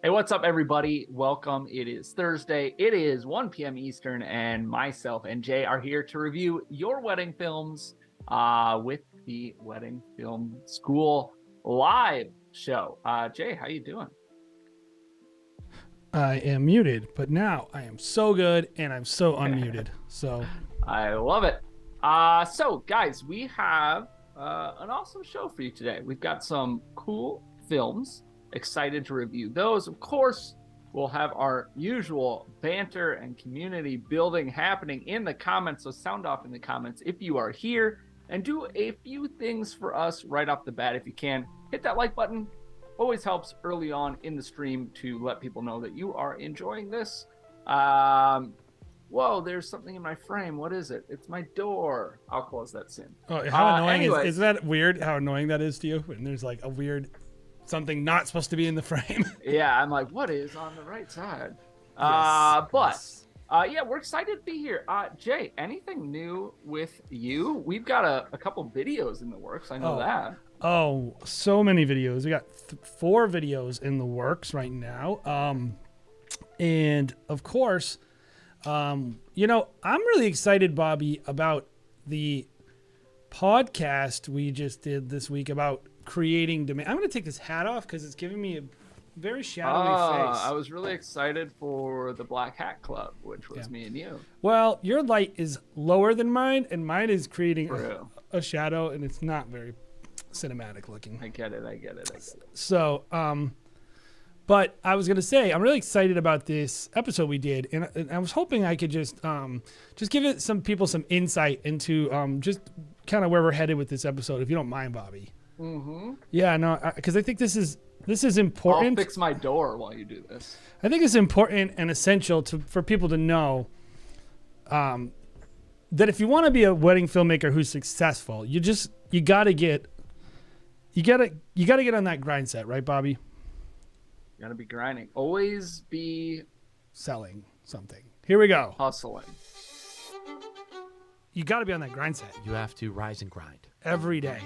Hey, what's up, everybody? Welcome. It is Thursday. It is 1 p.m. Eastern, and myself and Jay are here to review your wedding films with the Wedding Film School live show. Jay, how you doing? I am muted, but now I am so good and I'm so unmuted. So I love it. So, guys, we have an awesome show for you today. We've got some cool films. Excited to review those. Of course, we'll have our usual banter and community building happening in the comments. So sound off in the comments if you are here, and do a few things for us right off the bat if you can. Hit that like button. Always helps early on in the stream to let people know that you are enjoying this. Whoa, there's something in my frame. What is it? It's my door. I'll close that soon. oh, how annoying anyways. is that weird how annoying that is to you? And there's like a weird something not supposed to be in the frame. Yeah, I'm like, what is on the right side? Yes. Yeah, we're excited to be here. Jay, anything new with you? We've got a couple videos in the works. I know that. Oh, so many videos. We got 4 videos in the works right now. And of course, I'm really excited, Bobby, about the podcast we just did this week about creating demand. I'm going to take this hat off because it's giving me a very shadowy face. I was really excited for the Black Hat Club, which was me and you. Well, your light is lower than mine, and mine is creating True. a shadow, and it's not very cinematic looking. I get it. So, but I was going to say, I'm really excited about this episode we did, and I was hoping I could just give it some people some insight into just kind of where we're headed with this episode, if you don't mind, Bobby. Mm-hmm. Yeah, no, because I think this is important. I'll fix my door while you do this. I think it's important and essential for people to know that if you want to be a wedding filmmaker who's successful, you gotta get on that grind set, right, Bobby? You gotta be grinding. Always be selling something. Here we go. Hustling. You got to be on that grind set. You have to rise and grind. Every day.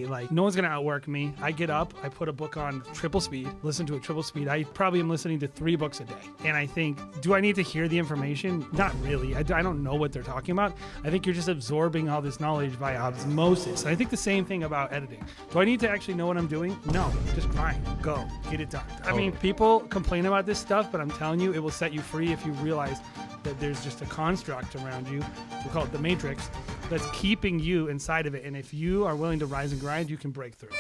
Like, no one's going to outwork me. I get up, I put a book on triple speed, listen to it triple speed. I probably am listening to 3 books a day. And I think, do I need to hear the information? Not really. I don't know what they're talking about. I think you're just absorbing all this knowledge by osmosis. And I think the same thing about editing. Do I need to actually know what I'm doing? No. Just grind. Go. Get it done. I mean, people complain about this stuff, but I'm telling you, it will set you free if you realize that there's just a construct around you, we call it the matrix, that's keeping you inside of it. And if you are willing to rise and grind, you can break through.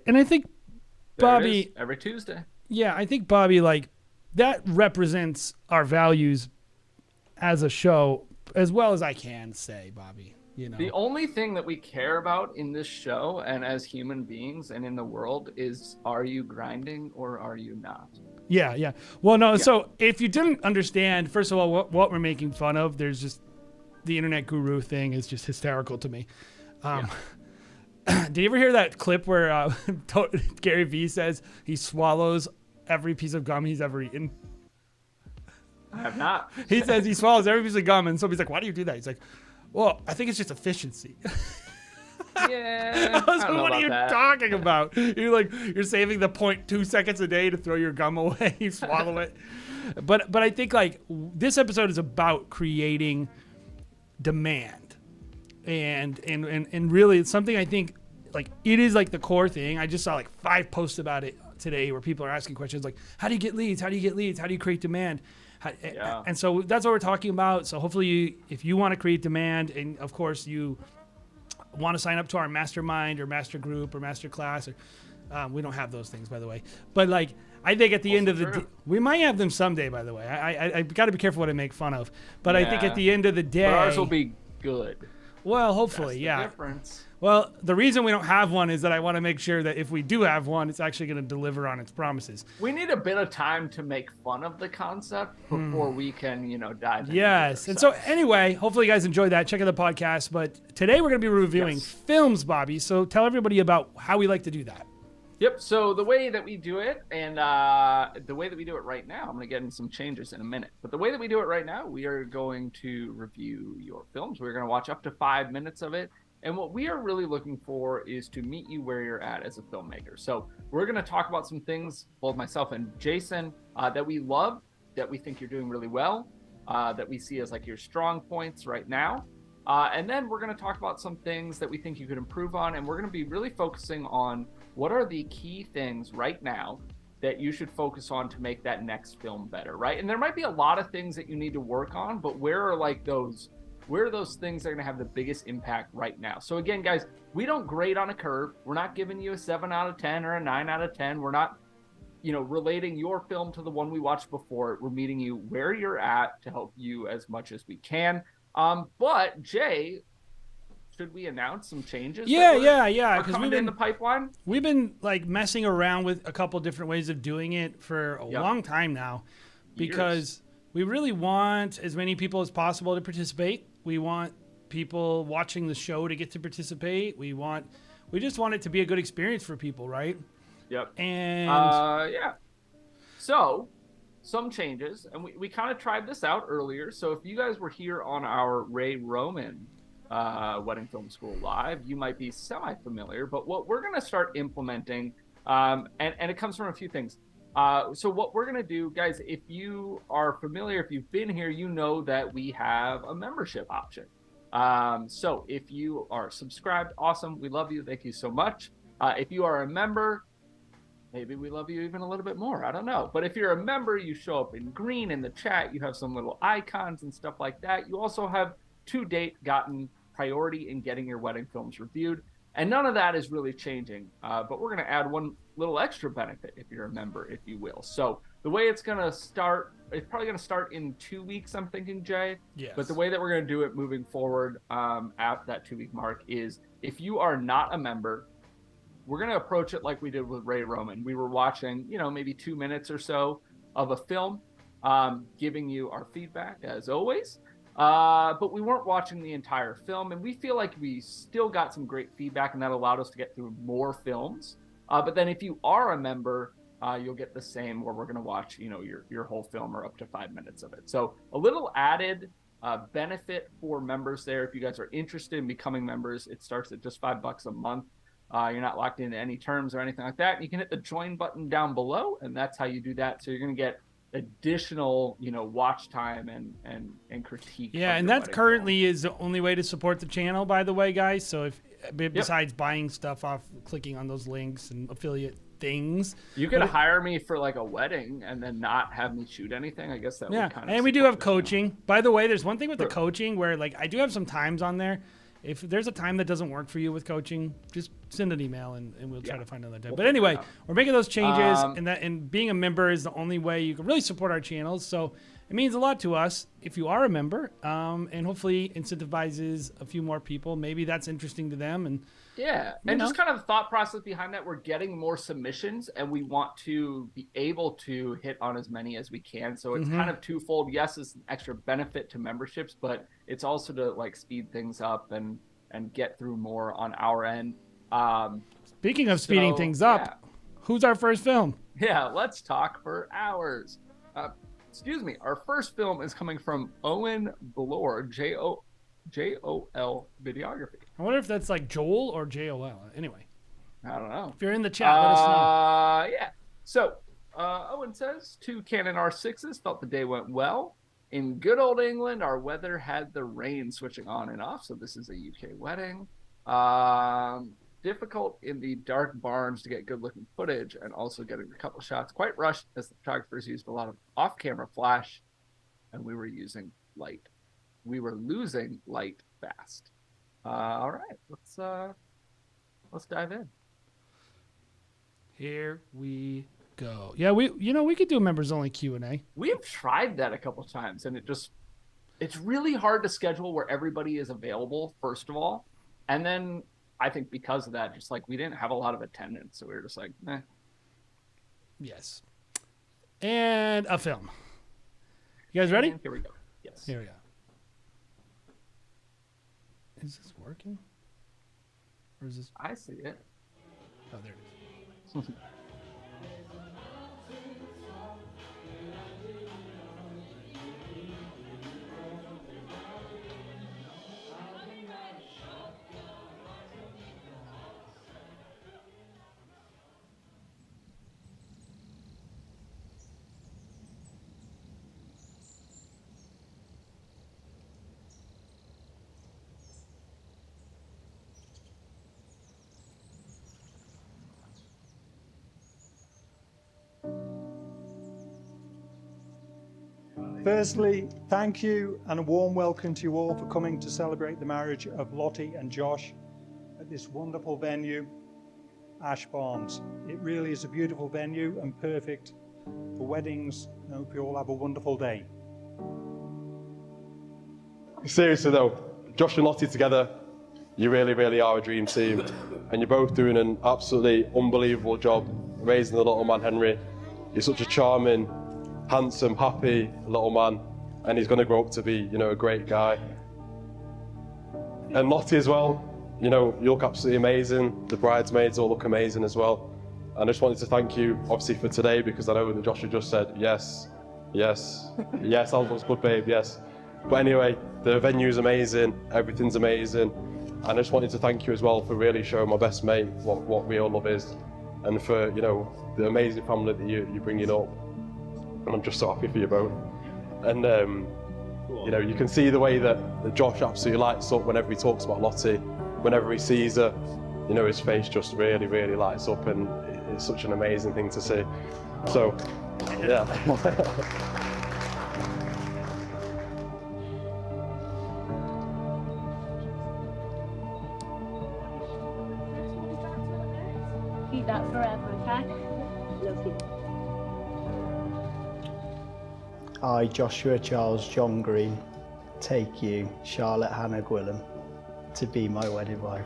And I think, Bobby, every Tuesday. Yeah, I think, Bobby, like, that represents our values as a show as well as I can say, Bobby. You know, the only thing that we care about in this show and as human beings and in the world is, are you grinding or are you not? Yeah. Well, no. Yeah. So if you didn't understand, first of all, what we're making fun of, there's just the internet guru thing is just hysterical to me. Did you ever hear that clip where Gary Vee says he swallows every piece of gum he's ever eaten? I have not. He says he swallows every piece of gum, and somebody's like, "Why do you do that?" He's like, "Well, I think it's just efficiency." Yeah. What are you talking about? You're saving the 0.2 seconds a day to throw your gum away, you swallow it. But I think like this episode is about creating demand. And really it's something I think like it is like the core thing. I just saw like 5 posts about it today where people are asking questions like, how do you get leads? How do you get leads? How do you create demand? And so that's what we're talking about. So hopefully if you want to create demand, and of course you want to sign up to our mastermind or master group or master class, or we don't have those things, by the way, but like I think at the end of the day, we might have them someday, by the way. I got to be careful what I make fun of, but I think at the end of the day, but ours will be good. Well, hopefully. That's the difference. Well, the reason we don't have one is that I want to make sure that if we do have one, it's actually going to deliver on its promises. We need a bit of time to make fun of the concept before we can, dive into it. Yes. And so anyway, hopefully you guys enjoyed that. Check out the podcast. But today we're going to be reviewing films, Bobby. So tell everybody about how we like to do that. Yep. So the way that we do it, and the way that we do it right now, I'm going to get into some changes in a minute. But the way that we do it right now, we are going to review your films. We're going to watch up to 5 minutes of it. And what we are really looking for is to meet you where you're at as a filmmaker. So we're going to talk about some things, both myself and Jason, that we love, that we think you're doing really well, that we see as like your strong points right now. And then we're going to talk about some things that we think you could improve on. And we're going to be really focusing on what are the key things right now that you should focus on to make that next film better, right? And there might be a lot of things that you need to work on, but where are those things that are going to have the biggest impact right now? So again, guys, we don't grade on a curve. We're not giving you a 7 out of 10 or a 9 out of 10. We're not, relating your film to the one we watched before. We're meeting you where you're at to help you as much as we can. But Jay, should we announce some changes? Yeah. Because we've been in the pipeline. We've been like messing around with a couple different ways of doing it for a long time now, because we really want as many people as possible to participate. We want people watching the show to get to participate. We just want it to be a good experience for people, right? Yep. And so some changes, and we kind of tried this out earlier. So if you guys were here on our Ray Roman Wedding Film School Live, you might be semi-familiar, but what we're going to start implementing, and it comes from a few things. So what we're going to do, guys, if you are familiar, if you've been here, you know that we have a membership option. So if you are subscribed, awesome. We love you. Thank you so much. If you are a member, maybe we love you even a little bit more. I don't know. But if you're a member, you show up in green in the chat. You have some little icons and stuff like that. You also have to date gotten priority in getting your wedding films reviewed. And none of that is really changing. But we're going to add one little extra benefit if you're a member, if you will. So the way it's going to start, it's probably going to start in 2 weeks, I'm thinking, Jay. Yes. But the way that we're going to do it moving forward at that 2-week mark is if you are not a member, we're going to approach it like we did with Ray Roman. We were watching, maybe 2 minutes or so of a film, giving you our feedback as always. But we weren't watching the entire film, and we feel like we still got some great feedback, and that allowed us to get through more films. But then if you are a member, you'll get the same, where we're going to watch, your whole film or up to 5 minutes of it. So a little added benefit for members there. If you guys are interested in becoming members, it starts at just $5 a month. You're not locked into any terms or anything like that. You can hit the join button down below, and that's how you do that. So you're going to get additional watch time and critique. And that currently is the only way to support the channel, by the way, guys. So if besides buying stuff off clicking on those links and affiliate things, you could hire me for like a wedding and then not have me shoot anything. I guess that would kind of. And we do have coaching, by the way. There's one thing with the coaching where like I do have some times on there. If there's a time that doesn't work for you with coaching, just send an email and we'll try to find another time. But anyway, we're making those changes, and being a member is the only way you can really support our channels. So it means a lot to us if you are a member, and hopefully incentivizes a few more people. Maybe that's interesting to them. And just kind of the thought process behind that, we're getting more submissions, and we want to be able to hit on as many as we can. So it's kind of twofold. Yes, it's an extra benefit to memberships, but it's also to like speed things up and get through more on our end. Speaking of speeding things up, who's our first film? Yeah, let's talk for hours. Excuse me. Our first film is coming from Owen Blore, Jol Videography. I wonder if that's like Joel or Jol. Anyway, I don't know. If you're in the chat, let us know. Yeah. So Owen says 2 Canon R6s. Thought the day went well. In good old England, our weather had the rain switching on and off. So this is a UK wedding. Difficult in the dark barns to get good looking footage, and also getting a couple shots quite rushed as the photographers used a lot of off-camera flash, and we were using light. We were losing light fast. All right, let's dive in. Here we go. Yeah, we could do a members only Q&A. We've tried that a couple times, and it's really hard to schedule where everybody is available, first of all, and then I think because of that, just like we didn't have a lot of attendance, so we were just like, eh. Yes. And a film. You guys ready? And here we go. Yes. Here we go. Is this working? Or is this? I see it. Oh, there it is. Firstly, thank you and a warm welcome to you all for coming to celebrate the marriage of Lottie and Josh at this wonderful venue, Ash Barnes. It really is a beautiful venue and perfect for weddings. I hope you all have a wonderful day. Seriously though, Josh and Lottie together, you really, really are a dream team. And you're both doing an absolutely unbelievable job raising the little man Henry. He's such a charming, handsome, happy little man, and he's going to grow up to be, a great guy. And Lottie as well, you look absolutely amazing. The bridesmaids all look amazing as well. And I just wanted to thank you, obviously, for today, because I know that Joshua just said, yes, that looks good, babe, yes. But anyway, the venue's amazing, everything's amazing. And I just wanted to thank you as well for really showing my best mate what real love is, and for, the amazing family that you're bringing up. And I'm just so happy for you both. And, you can see the way that Josh absolutely lights up whenever he talks about Lottie. Whenever he sees her, his face just really, really lights up, and it's such an amazing thing to see. So, yeah. Keep that forever, okay? Love you. I, Joshua Charles John Green, take you, Charlotte Hannah Gwilym, to be my wedded wife.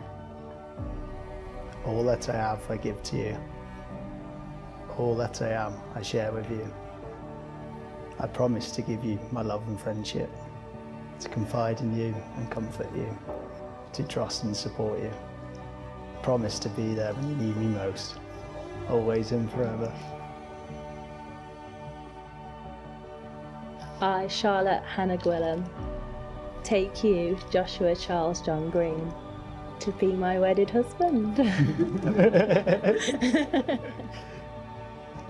All that I have, I give to you. All that I am, I share with you. I promise to give you my love and friendship, to confide in you and comfort you, to trust and support you. Promise to be there when you need me most, always and forever. I, Charlotte Hannah Gwilym, take you, Joshua Charles John Green, to be my wedded husband.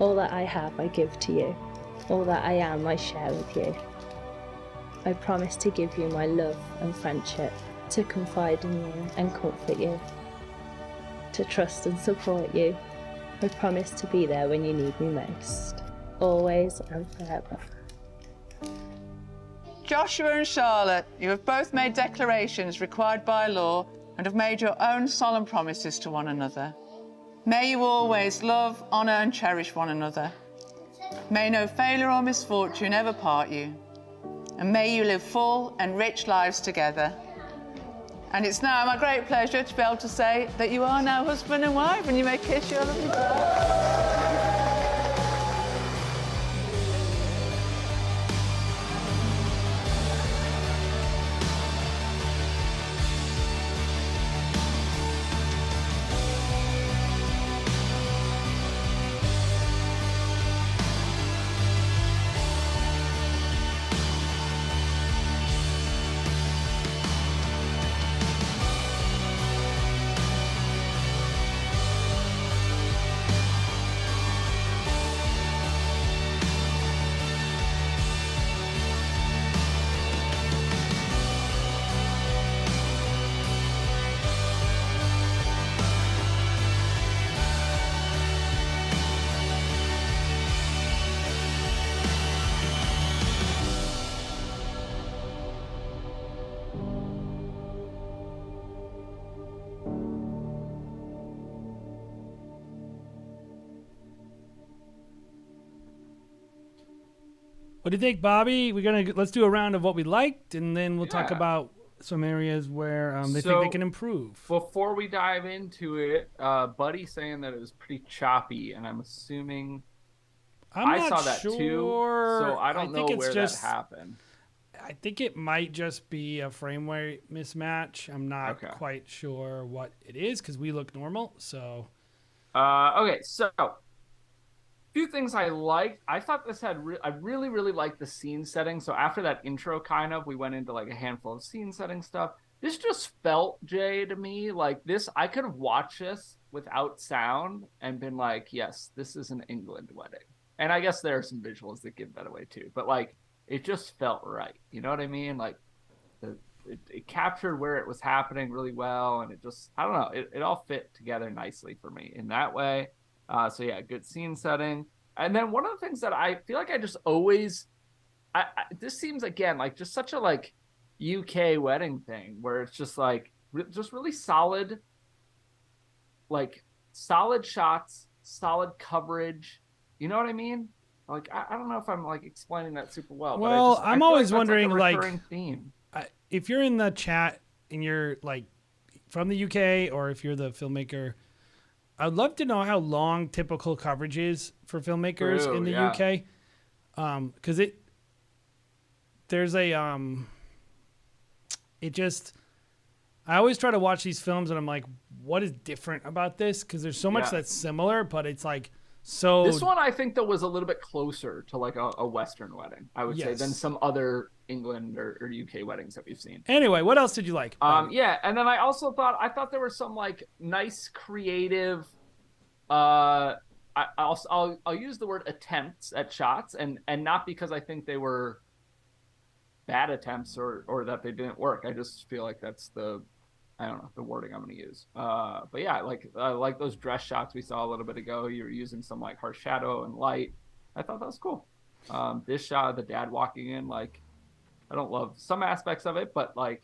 All that I have, I give to you. All that I am, I share with you. I promise to give you my love and friendship, to confide in you and comfort you, to trust and support you. I promise to be there when you need me most, always and forever. Joshua and Charlotte, you have both made declarations required by law and have made your own solemn promises to one another. May you always love, honour and cherish one another. May no failure or misfortune ever part you. And may you live full and rich lives together. And it's now my great pleasure to be able to say that you are now husband and wife, and you may kiss your lovely bride. What do you think, Bobby? Let's do a round of what we liked, and then we'll talk about some areas where they think they can improve. Before we dive into it, Buddy's saying that it was pretty choppy, and I'm assuming I saw that too, so I don't know where that happened. I think it might just be a frame rate mismatch. I'm not quite sure what it is because we look normal. So, okay, so few things I liked. I thought this had I really, really liked the scene setting. So after that intro, we went into like a handful of scene setting stuff. This just felt, Jay, to me like this. I could have watched this without sound and been like, yes, this is an England wedding. And I guess there are some visuals that give that away too. But like, it just felt right. You know what I mean? Like, it captured where it was happening really well, and it just, I don't know, it all fit together nicely for me in that way. So yeah, good scene setting. And then one of the things that I feel like I just always this seems again like just such a like UK wedding thing where it's just like just really solid, like solid shots, solid coverage. You know what I mean? Like I don't know if I'm like explaining that super well. Well, but I'm feel always like wondering, that's like a recurring like, theme. if you're in the chat and you're like from the UK, or if you're the filmmaker, I'd love to know how long typical coverage is for filmmakers True, in the yeah. UK. Because there's a it just, I always try to watch these films and I'm like, what is different about this? Because there's so much Yeah. that's similar, but it's like so. This one I think though was a little bit closer to like a Western wedding, I would say, than Yes. some other England or UK weddings that we've seen. Anyway, what else did you like? Yeah, and then I thought there were some like nice creative I'll use the word attempts at shots, and not because I think they were bad attempts or that they didn't work. I just feel like that's the wording I'm going to use. But yeah, like those dress shots we saw a little bit ago. You were using some like harsh shadow and light. I thought that was cool. This shot of the dad walking in, like, I don't love some aspects of it, but like,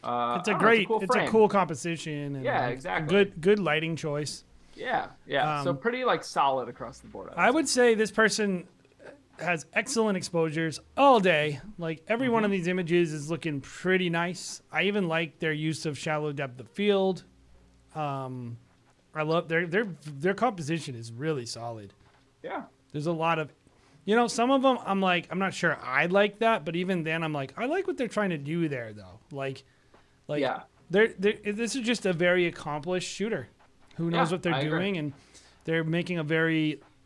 it's a cool composition. And yeah, like exactly. A good lighting choice. Yeah. So pretty like solid across the board. I would say this person has excellent exposures all day. Like every one of these images is looking pretty nice. I even like their use of shallow depth of field. I love their composition is really solid. Yeah. There's a lot of, some of them I'm like, I'm not sure I like that, but even then I'm like, I like what they're trying to do there though. Like yeah. This is just a very accomplished shooter who knows what they're doing, and they're making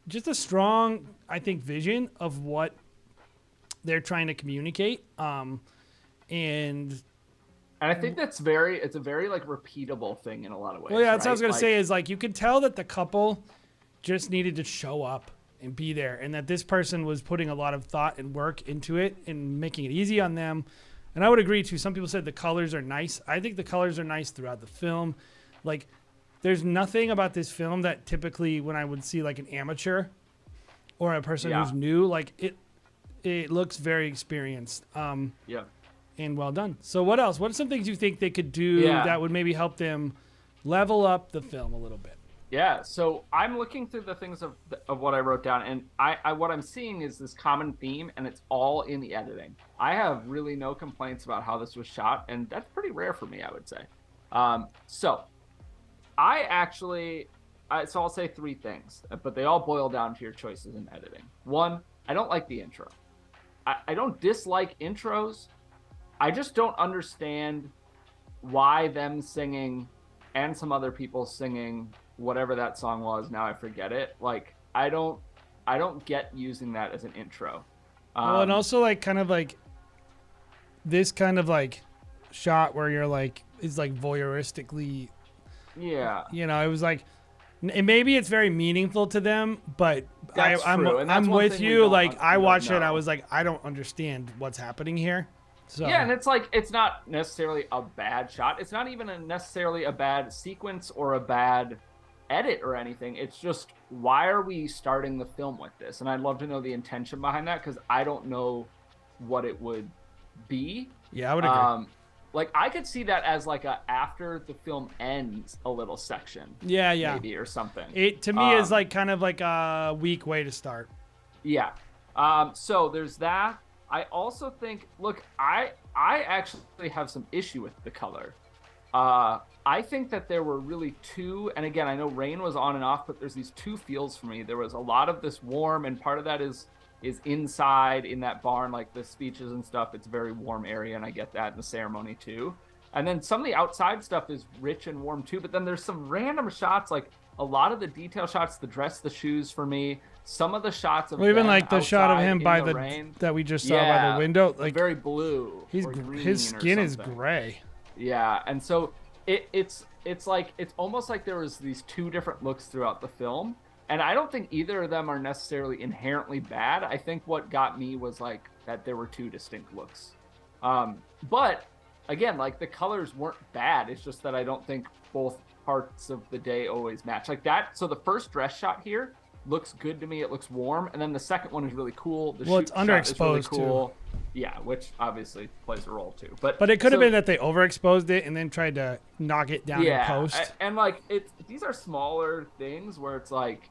just a strong, I think, vision of what they're trying to communicate. And I think it's a very like repeatable thing in a lot of ways. Well, yeah, that's what I was gonna like, say. Is like you could tell that the couple just needed to show up and be there, and that this person was putting a lot of thought and work into it and making it easy on them. And I would agree too. Some people said the colors are nice. I think the colors are nice throughout the film. Like, there's nothing about this film that typically when I would see like an amateur or a person who's new, like it looks very experienced. Yeah. And well done. So what else? What are some things you think they could do that would maybe help them level up the film a little bit? Yeah. So I'm looking through the things of what I wrote down, and I what I'm seeing is this common theme, and it's all in the editing. I have really no complaints about how this was shot, and that's pretty rare for me, I would say. So I'll say three things, but they all boil down to your choices in editing. One, I don't like the intro. I don't dislike intros. I just don't understand why them singing and some other people singing whatever that song was. Now I forget it. Like, I don't get using that as an intro. Well, and also like kind of like this kind of like shot where you're like, is like voyeuristically. Yeah. It was like, and maybe it's very meaningful to them, but That's true. And that's I'm one with thing we you. don't Like I watched it, know. I was like, I don't understand what's happening here. So Yeah, and it's like, it's not necessarily a bad shot. It's not even necessarily a bad sequence or a bad edit or anything. It's just, why are we starting the film with this? And I'd love to know the intention behind that, because I don't know what it would be. Yeah, I would agree. Like, I could see that as like a after the film ends a little section. Yeah. Maybe, or something. It to me is like kind of like a weak way to start. Yeah. So there's that. I also think, look, I actually have some issue with the color. I think that there were really two, and again, I know rain was on and off, but there's these two feels for me. There was a lot of this warm, and part of that is inside in that barn, like the speeches and stuff. It's a very warm area, and I get that in the ceremony too. And then some of the outside stuff is rich and warm too, but then there's some random shots, like a lot of the detail shots, the dress, the shoes for me, some of the shots of Well, even them like the shot of outside him in by the rain. that we just saw by the window, like very blue. He's or green his or skin is something. gray. Yeah, and so it's like, it's almost like there was these two different looks throughout the film, and I don't think either of them are necessarily inherently bad. I think what got me was like that there were two distinct looks. But again, like the colors weren't bad. It's just that I don't think both parts of the day always match like that. So the first dress shot here looks good to me. It looks warm, and then the second one is really cool. The Well, it's shoot shot is really underexposed, cool. too. Yeah, which obviously plays a role too. But But it could have been that they overexposed it and then tried to knock it down in post. And like these are smaller things where it's like,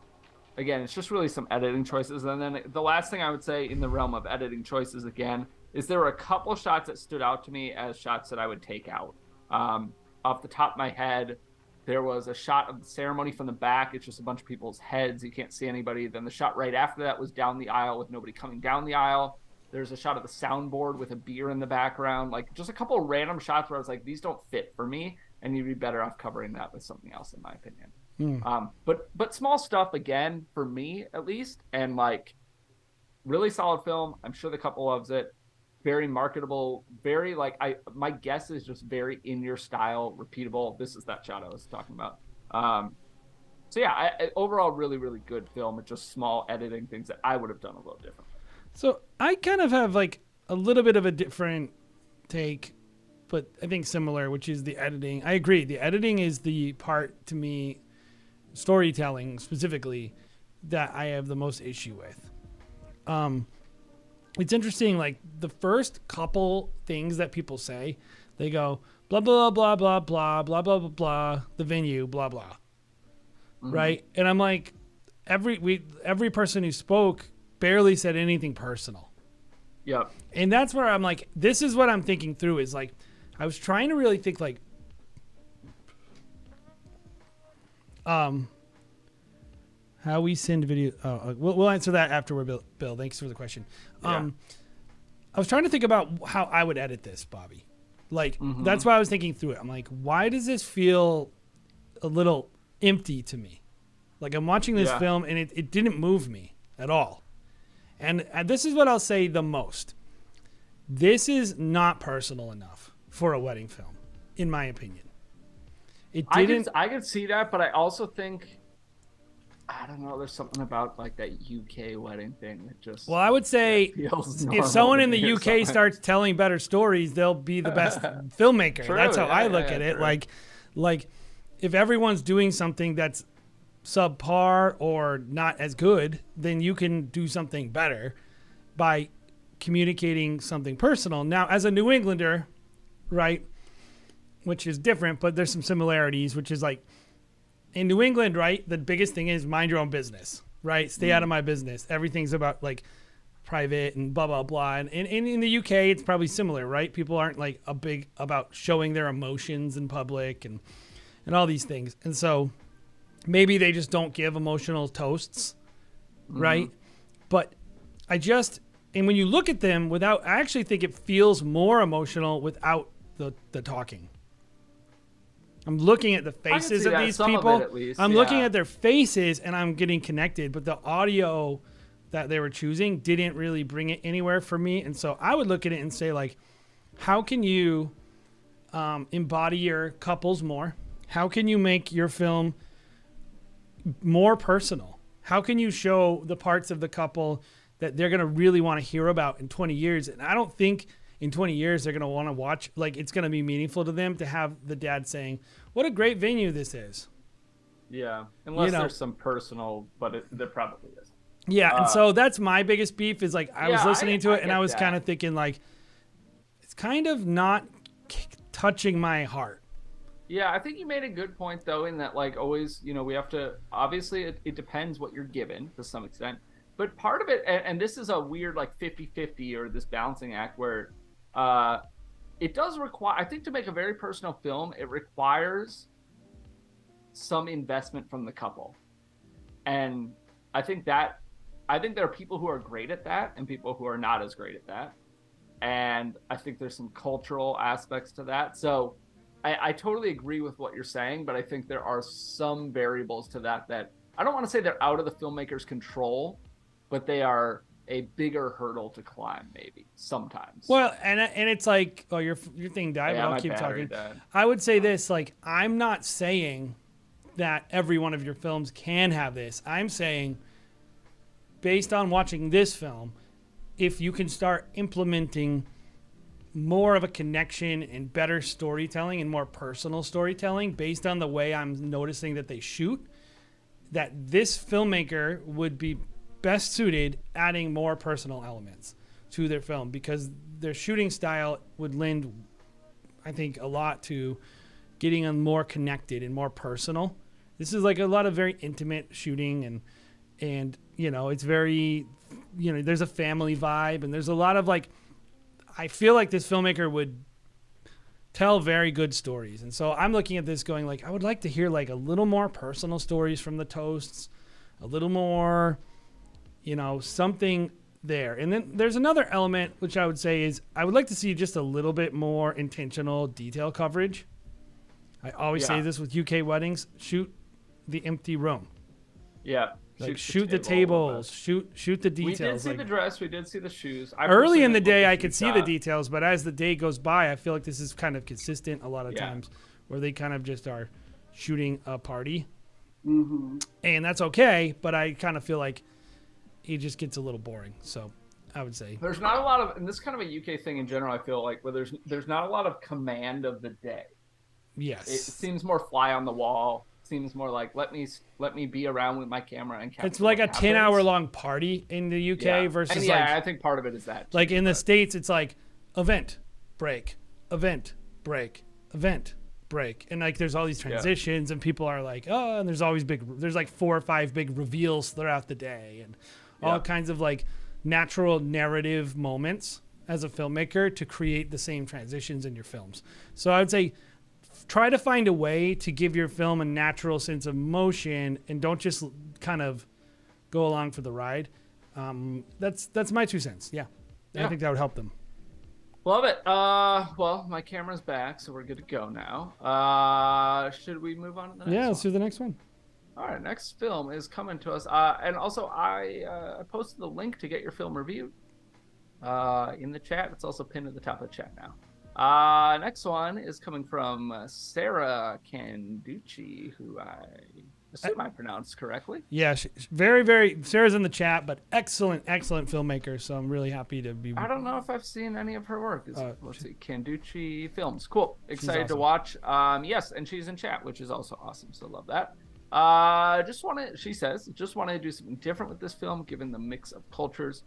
again, it's just really some editing choices. And then the last thing I would say in the realm of editing choices again is there were a couple shots that stood out to me as shots that I would take out. Off the top of my head, there was a shot of the ceremony from the back. It's just a bunch of people's heads. You can't see anybody. Then the shot right after that was down the aisle with nobody coming down the aisle. There's a shot of the soundboard with a beer in the background. Like just a couple of random shots where I was like, these don't fit for me. And you'd be better off covering that with something else, in my opinion. But small stuff, again, for me at least. And like really solid film. I'm sure the couple loves it. Very marketable, very like my guess is just very in your style, repeatable. This is that shot I was talking about. So yeah, overall really, really good film. It's just small editing things that I would have done a little different. So I kind of have like a little bit of a different take, but I think similar, which is the editing. I agree. The editing is the part to me, storytelling specifically, that I have the most issue with. It's interesting, like the first couple things that people say, they go blah blah blah blah blah blah blah blah blah the venue blah blah, right? And I'm like, every person who spoke barely said anything personal. Yep. And that's where I'm like, this is what I'm thinking through is like, I was trying to really think like, how we send video. We'll answer that afterward, Bill. Thanks for the question. I was trying to think about how I would edit this, Bobby. Like, that's why I was thinking through it. I'm like, why does this feel a little empty to me? Like, I'm watching this film, and it didn't move me at all. And this is what I'll say the most. This is not personal enough for a wedding film, in my opinion. It didn't. I could see that, but I also think, I don't know, there's something about like that UK wedding thing that just... Well, I would say if someone in the UK starts telling better stories, they'll be the best filmmaker. True, that's how I look at it. True. Like if everyone's doing something that's subpar or not as good, then you can do something better by communicating something personal. Now, as a New Englander, right, which is different, but there's some similarities, which is like, in New England, right, the biggest thing is mind your own business, right? Stay out of my business. Everything's about like private and blah, blah, blah. And in the UK, it's probably similar, right? People aren't like about showing their emotions in public and all these things. And so maybe they just don't give emotional toasts, right? But and when you look at them I actually think it feels more emotional without the talking. I'm looking at the faces of these people. I'm looking at their faces and I'm getting connected, but the audio that they were choosing didn't really bring it anywhere for me. And so I would look at it and say, like, how can you embody your couples more? How can you make your film more personal? How can you show the parts of the couple that they're going to really want to hear about in 20 years? And I don't think in 20 years they're going to want to watch, like, it's going to be meaningful to them to have the dad saying, what a great venue this is. Yeah, unless there's some personal, but there probably is. Yeah, and so that's my biggest beef is, like, I was listening to it and I was kind of thinking, like, it's kind of not touching my heart. Yeah, I think you made a good point, though, in that, like, always, we have to, obviously, it depends what you're given to some extent. But part of it, and this is a weird, like, 50-50 or this balancing act where it does require, I think to make a very personal film, it requires some investment from the couple. And I think there are people who are great at that and people who are not as great at that. And I think there's some cultural aspects to that. So I totally agree with what you're saying, but I think there are some variables to that I don't want to say they're out of the filmmaker's control, but they are a bigger hurdle to climb, maybe sometimes. Well, and it's like, oh, your thing died, but I'll keep talking. Died. I would say this, like, I'm not saying that every one of your films can have this. I'm saying, based on watching this film, if you can start implementing more of a connection and better storytelling and more personal storytelling based on the way I'm noticing that they shoot, that this filmmaker would be best suited adding more personal elements. to their film, because their shooting style would lend, I think, a lot to getting them more connected and more personal. This is like a lot of very intimate shooting, and you know, it's very, you know, there's a family vibe, and there's a lot of like, I feel like this filmmaker would tell very good stories. And so I'm looking at this going like, I would like to hear like a little more personal stories from the toasts, a little more, you know, something there. And then there's another element, which I would say is I would like to see just a little bit more intentional detail coverage. I always say this with UK weddings, shoot the empty room. Yeah. Like shoot the tables, shoot the details. We did see like, the dress, we did see the shoes. Early in the day, I could see the details, but as the day goes by, I feel like this is kind of consistent a lot of times, where they kind of just are shooting a party, and that's okay. But I kind of feel like it just gets a little boring. So I would say there's not a lot of, and this is kind of a UK thing in general. I feel like where there's not a lot of command of the day. Yes, it seems more fly on the wall. Seems more like let me be around with my camera and capture. It's like a happens. 10-hour long party in the UK versus and like, I think part of it is that. Like in the States, it's like event, break, event, break, event, break, and like there's all these transitions, and people are like, oh, and there's always there's like 4 or 5 big reveals throughout the day, and all kinds of like natural narrative moments as a filmmaker to create the same transitions in your films. So I would say, try to find a way to give your film a natural sense of motion, and don't just kind of go along for the ride. That's my 2 cents. Yeah. I think that would help them. Love it. Well, my camera's back, so we're good to go now. Should we move on to the next one? Let's do the next one. All right, next film is coming to us. And also, I posted the link to get your film reviewed in the chat. It's also pinned at the top of the chat now. Next one is coming from Sarah Canducci, who I assume I pronounced correctly. Yeah, very, very. Sarah's in the chat, but excellent filmmaker. So I'm really happy to be. I don't know if I've seen any of her work. Let's see, Canducci Films. Cool. Excited to watch. Yes, and she's in chat, which is also awesome. So love that. She says, just wanted to do something different with this film, given the mix of cultures.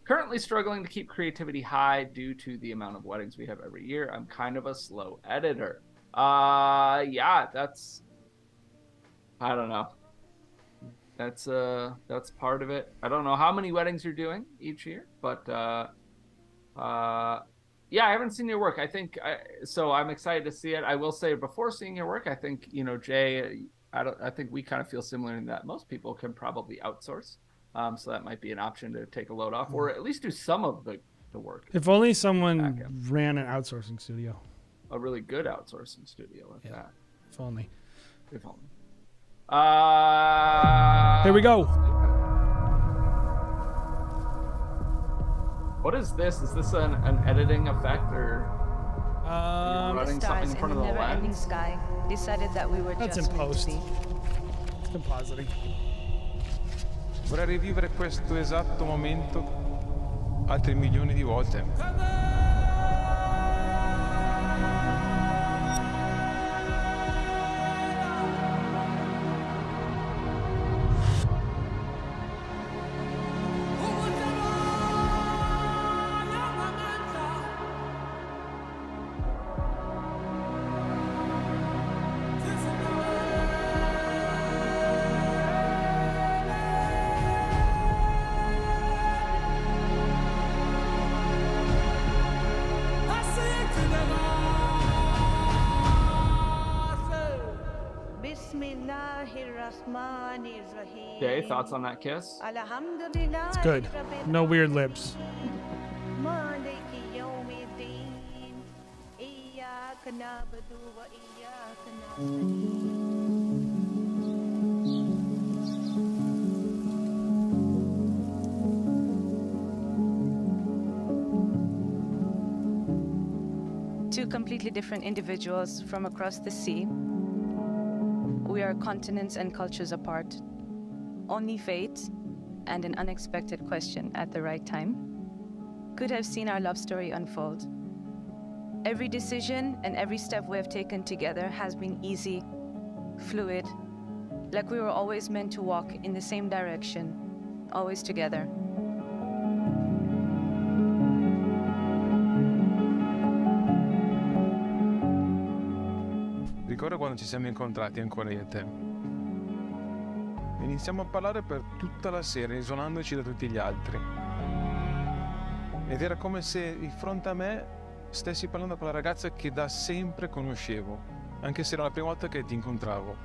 Currently struggling to keep creativity high due to the amount of weddings we have every year. I'm kind of a slow editor. That's, I don't know. That's part of it. I don't know how many weddings you're doing each year, but I haven't seen your work. I think so I'm excited to see it. I will say, before seeing your work, I think, you know, Jay, I think we kind of feel similar in that most people can probably outsource. So that might be an option to take a load off, or at least do some of the work. If only someone ran an outsourcing studio. A really good outsourcing studio like that. If only. If only. Here we go. What is this? Is this an editing effect, or are you running something in front of the lens? Sky decided that we were That's just in post. meant to be. It's compositing. Vorrei rivivere questo esatto momento altri milioni di volte. Jay, thoughts on that kiss? It's good. No weird lips. Two completely different individuals from across the sea. We are continents and cultures apart. Only fate and an unexpected question at the right time could have seen our love story unfold. Every decision and every step we have taken together has been easy, fluid, like we were always meant to walk in the same direction, always together. Ricorda quando ci siamo incontrati ancora io e te? Iniziamo a parlare per tutta la sera, isolandoci da tutti gli altri. Ed era come se di fronte a me stessi parlando con la ragazza che da sempre conoscevo, anche se era la prima volta che ti incontravo.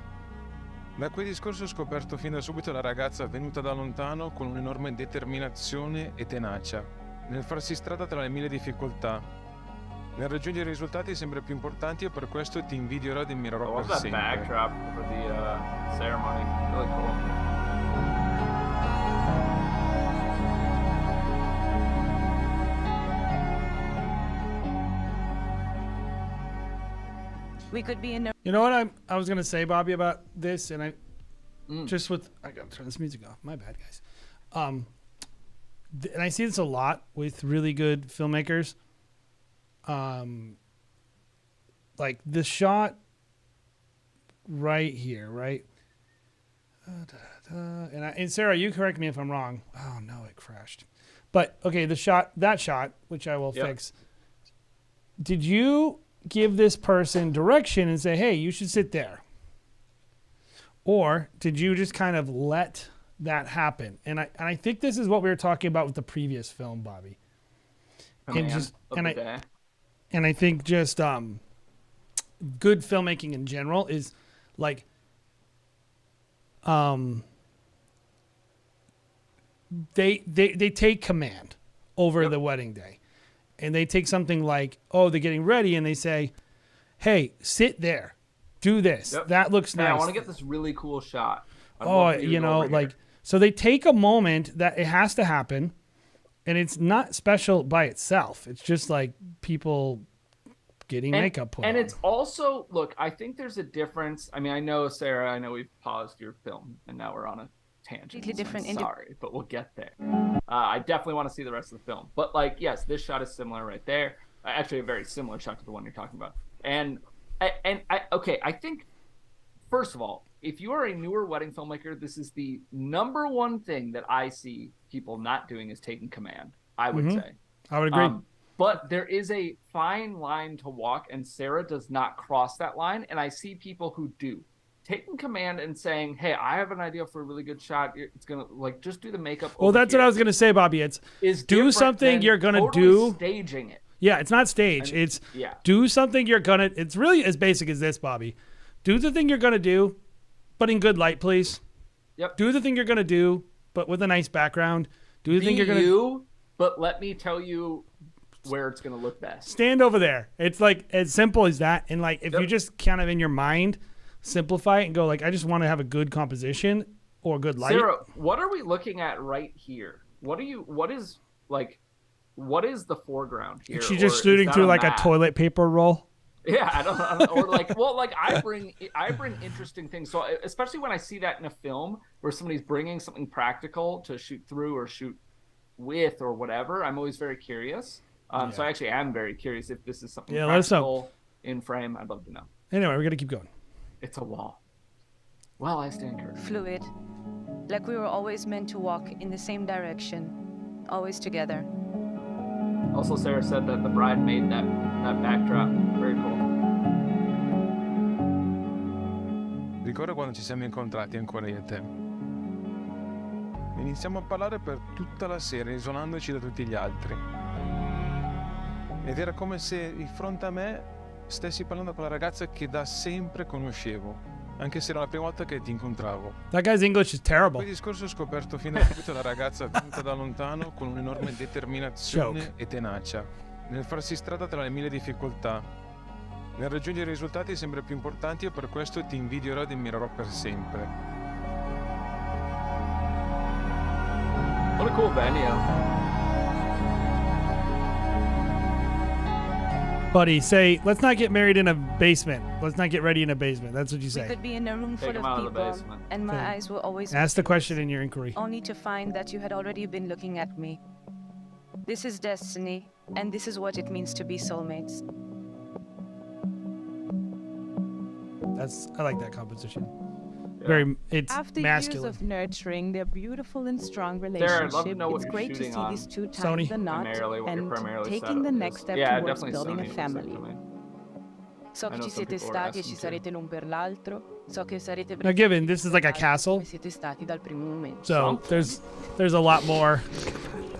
Da quel discorso ho scoperto fin da subito la ragazza venuta da lontano con un'enorme determinazione e tenacia, nel farsi strada tra le mille difficoltà, nel raggiungere risultati sempre più importanti, e per questo ti invidierò ed ammirerò per that sempre. backdrop for the ceremony. Really cool. We could be in a You know what I was gonna say, Bobby, about this, and I gotta turn this music off. My bad, guys. And I see this a lot with really good filmmakers. Like the shot right here, right? And Sarah, you correct me if I'm wrong. Oh no, it crashed. But okay, that shot, which I will fix. Did you give this person direction and say, hey, you should sit there? Or did you just kind of let that happen? And I think this is what we were talking about with the previous film, Bobby. And I think just good filmmaking in general is like they take command over the wedding day. And they take something like, oh, they're getting ready, and they say, hey, sit there. Do this. That looks nice. I want to get this really cool shot. So they take a moment that it has to happen, and it's not special by itself. It's just like people getting makeup put on. And it's also, look, I think there's a difference. I mean, I know, Sarah, we've paused your film, and now we're on a tangent. Completely different. Sorry, but we'll get there. I definitely want to see the rest of the film. But, like, yes, this shot is similar right there. Actually, a very similar shot to the one you're talking about. And I think, first of all, if you are a newer wedding filmmaker, this is the number one thing that I see people not doing is taking command, I would say. I would agree. But there is a fine line to walk, and Sarah does not cross that line. And I see people who do. Taking command and saying, hey, I have an idea for a really good shot. It's going to, like, just do the makeup. Well, that's what I was going to say, Bobby. Is do something you're going to do. Staging it. Yeah, it's not stage. Do something you're going to. It's really as basic as this, Bobby. Do the thing you're going to do, but in good light, please. Yep. Do the thing you're going to do, but with a nice background. Do the thing you're going to do. But let me tell you where it's going to look best. Stand over there. It's like as simple as that. And like if you just kind of in your mind simplify it and go like, I just want to have a good composition or good light. Sarah, what are we looking at right here? What is the foreground here? Is she just shooting through like a toilet paper roll? Yeah, I don't or like, well, like I bring interesting things. So especially when I see that in a film where somebody's bringing something practical to shoot through or shoot with or whatever, I'm always very curious. So I actually am very curious if this is something practical in frame. I'd love to know. Anyway, we're going to keep going. It's a wall. Well, I stand corrected. Fluid. Like we were always meant to walk in the same direction. Always together. Also, Sarah said that the bride made that backdrop. Very cool. Ricorda quando ci siamo incontrati ancora io e te? Iniziamo a parlare per tutta la sera, isolandoci da tutti gli altri. Ed era come se di fronte a me stessi parlando con la ragazza che da sempre conoscevo, anche se era la prima volta che ti incontravo. That guy's English is terrible. Quel discorso ho scoperto fin da subito la ragazza venuta da lontano con un'enorme determinazione e tenacia, nel farsi strada tra le mille difficoltà, nel raggiungere risultati sempre più importanti, e per questo ti invidierò ed ammirerò per sempre. What a cool venue. Buddy, say, let's not get married in a basement. Let's not get ready in a basement. That's what you say. We could be in a room full of people, and my eyes will always ask the question in your inquiry. Only to find that you had already been looking at me. This is destiny, and this is what it means to be soulmates. I like that composition. Very, it's After masculine. years of nurturing their beautiful and strong relationship, Sarah, I'd love to know what it's you're great to shooting see on. these two Sony. tie the knot Primarily, what you're and primarily taking set the up next is. step Yeah, towards definitely building Sony a looks like family. to me. So che know ci some siete people were stati e ci asking too. sarete l'un per l'altro. So che sarete Now, given this is like a castle, come siete stati dal primo momento. so there's a lot more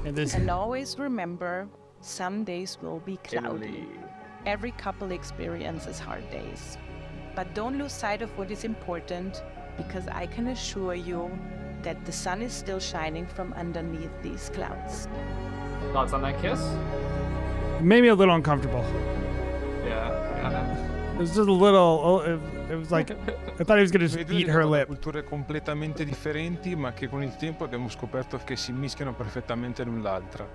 in this. And always remember, some days will be cloudy. Every couple experiences hard days. But don't lose sight of what is important, because I can assure you that the sun is still shining from underneath these clouds. Thoughts on that kiss? Made me a little uncomfortable. Yeah, kind of. It was just a little. It was like I thought he was gonna just Vedo eat che her sono lip. culture completamente differenti, ma che con il tempo abbiamo scoperto che si mischiano perfettamente l'un l'altra.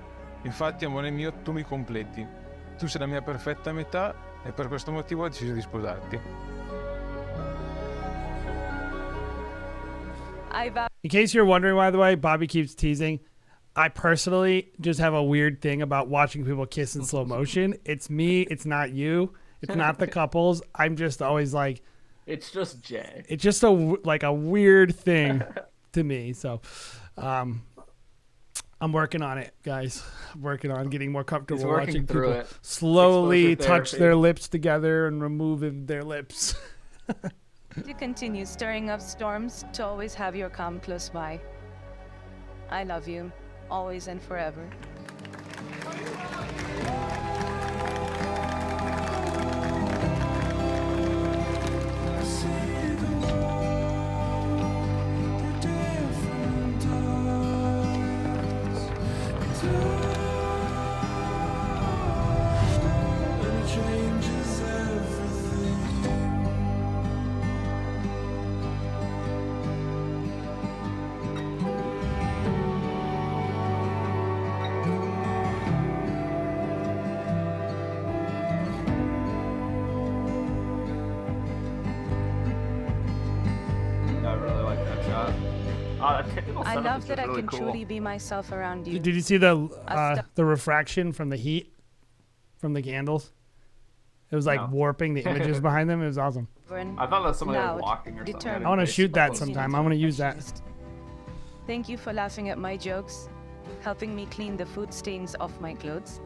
Infatti, amore mio, tu mi completi. Tu sei la mia perfetta metà e per questo motivo ho deciso di sposarti. In case you're wondering, by the way, Bobby keeps teasing. I personally just have a weird thing about watching people kiss in slow motion. It's me. It's not you. It's not the couples. I'm just always like, it's just Jay. It's just a weird thing to me. So, I'm working on it, guys. I'm working on getting more comfortable watching people slowly touch their lips together and remove their lips. You continue stirring up storms to always have your calm close by. I love you, always and forever. I love that I can truly be myself around you. Did you see the refraction from the heat from the candles? It was like warping the images behind them. It was awesome. I thought that was somebody was walking or something. I want to shoot that sometime. I want to use that. Thank you for laughing at my jokes, helping me clean the food stains off my clothes,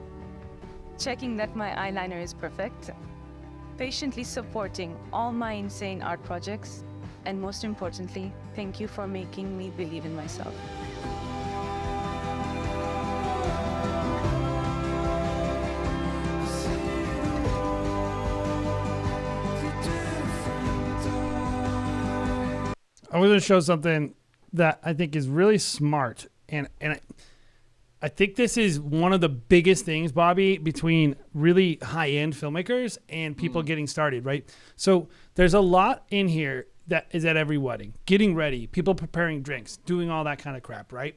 checking that my eyeliner is perfect, patiently supporting all my insane art projects, and most importantly, thank you for making me believe in myself. I was going to show something that I think is really smart, and I think this is one of the biggest things, Bobby, between really high-end filmmakers and people getting started, right? So there's a lot in here that is at every wedding, getting ready, people preparing drinks, doing all that kind of crap, right?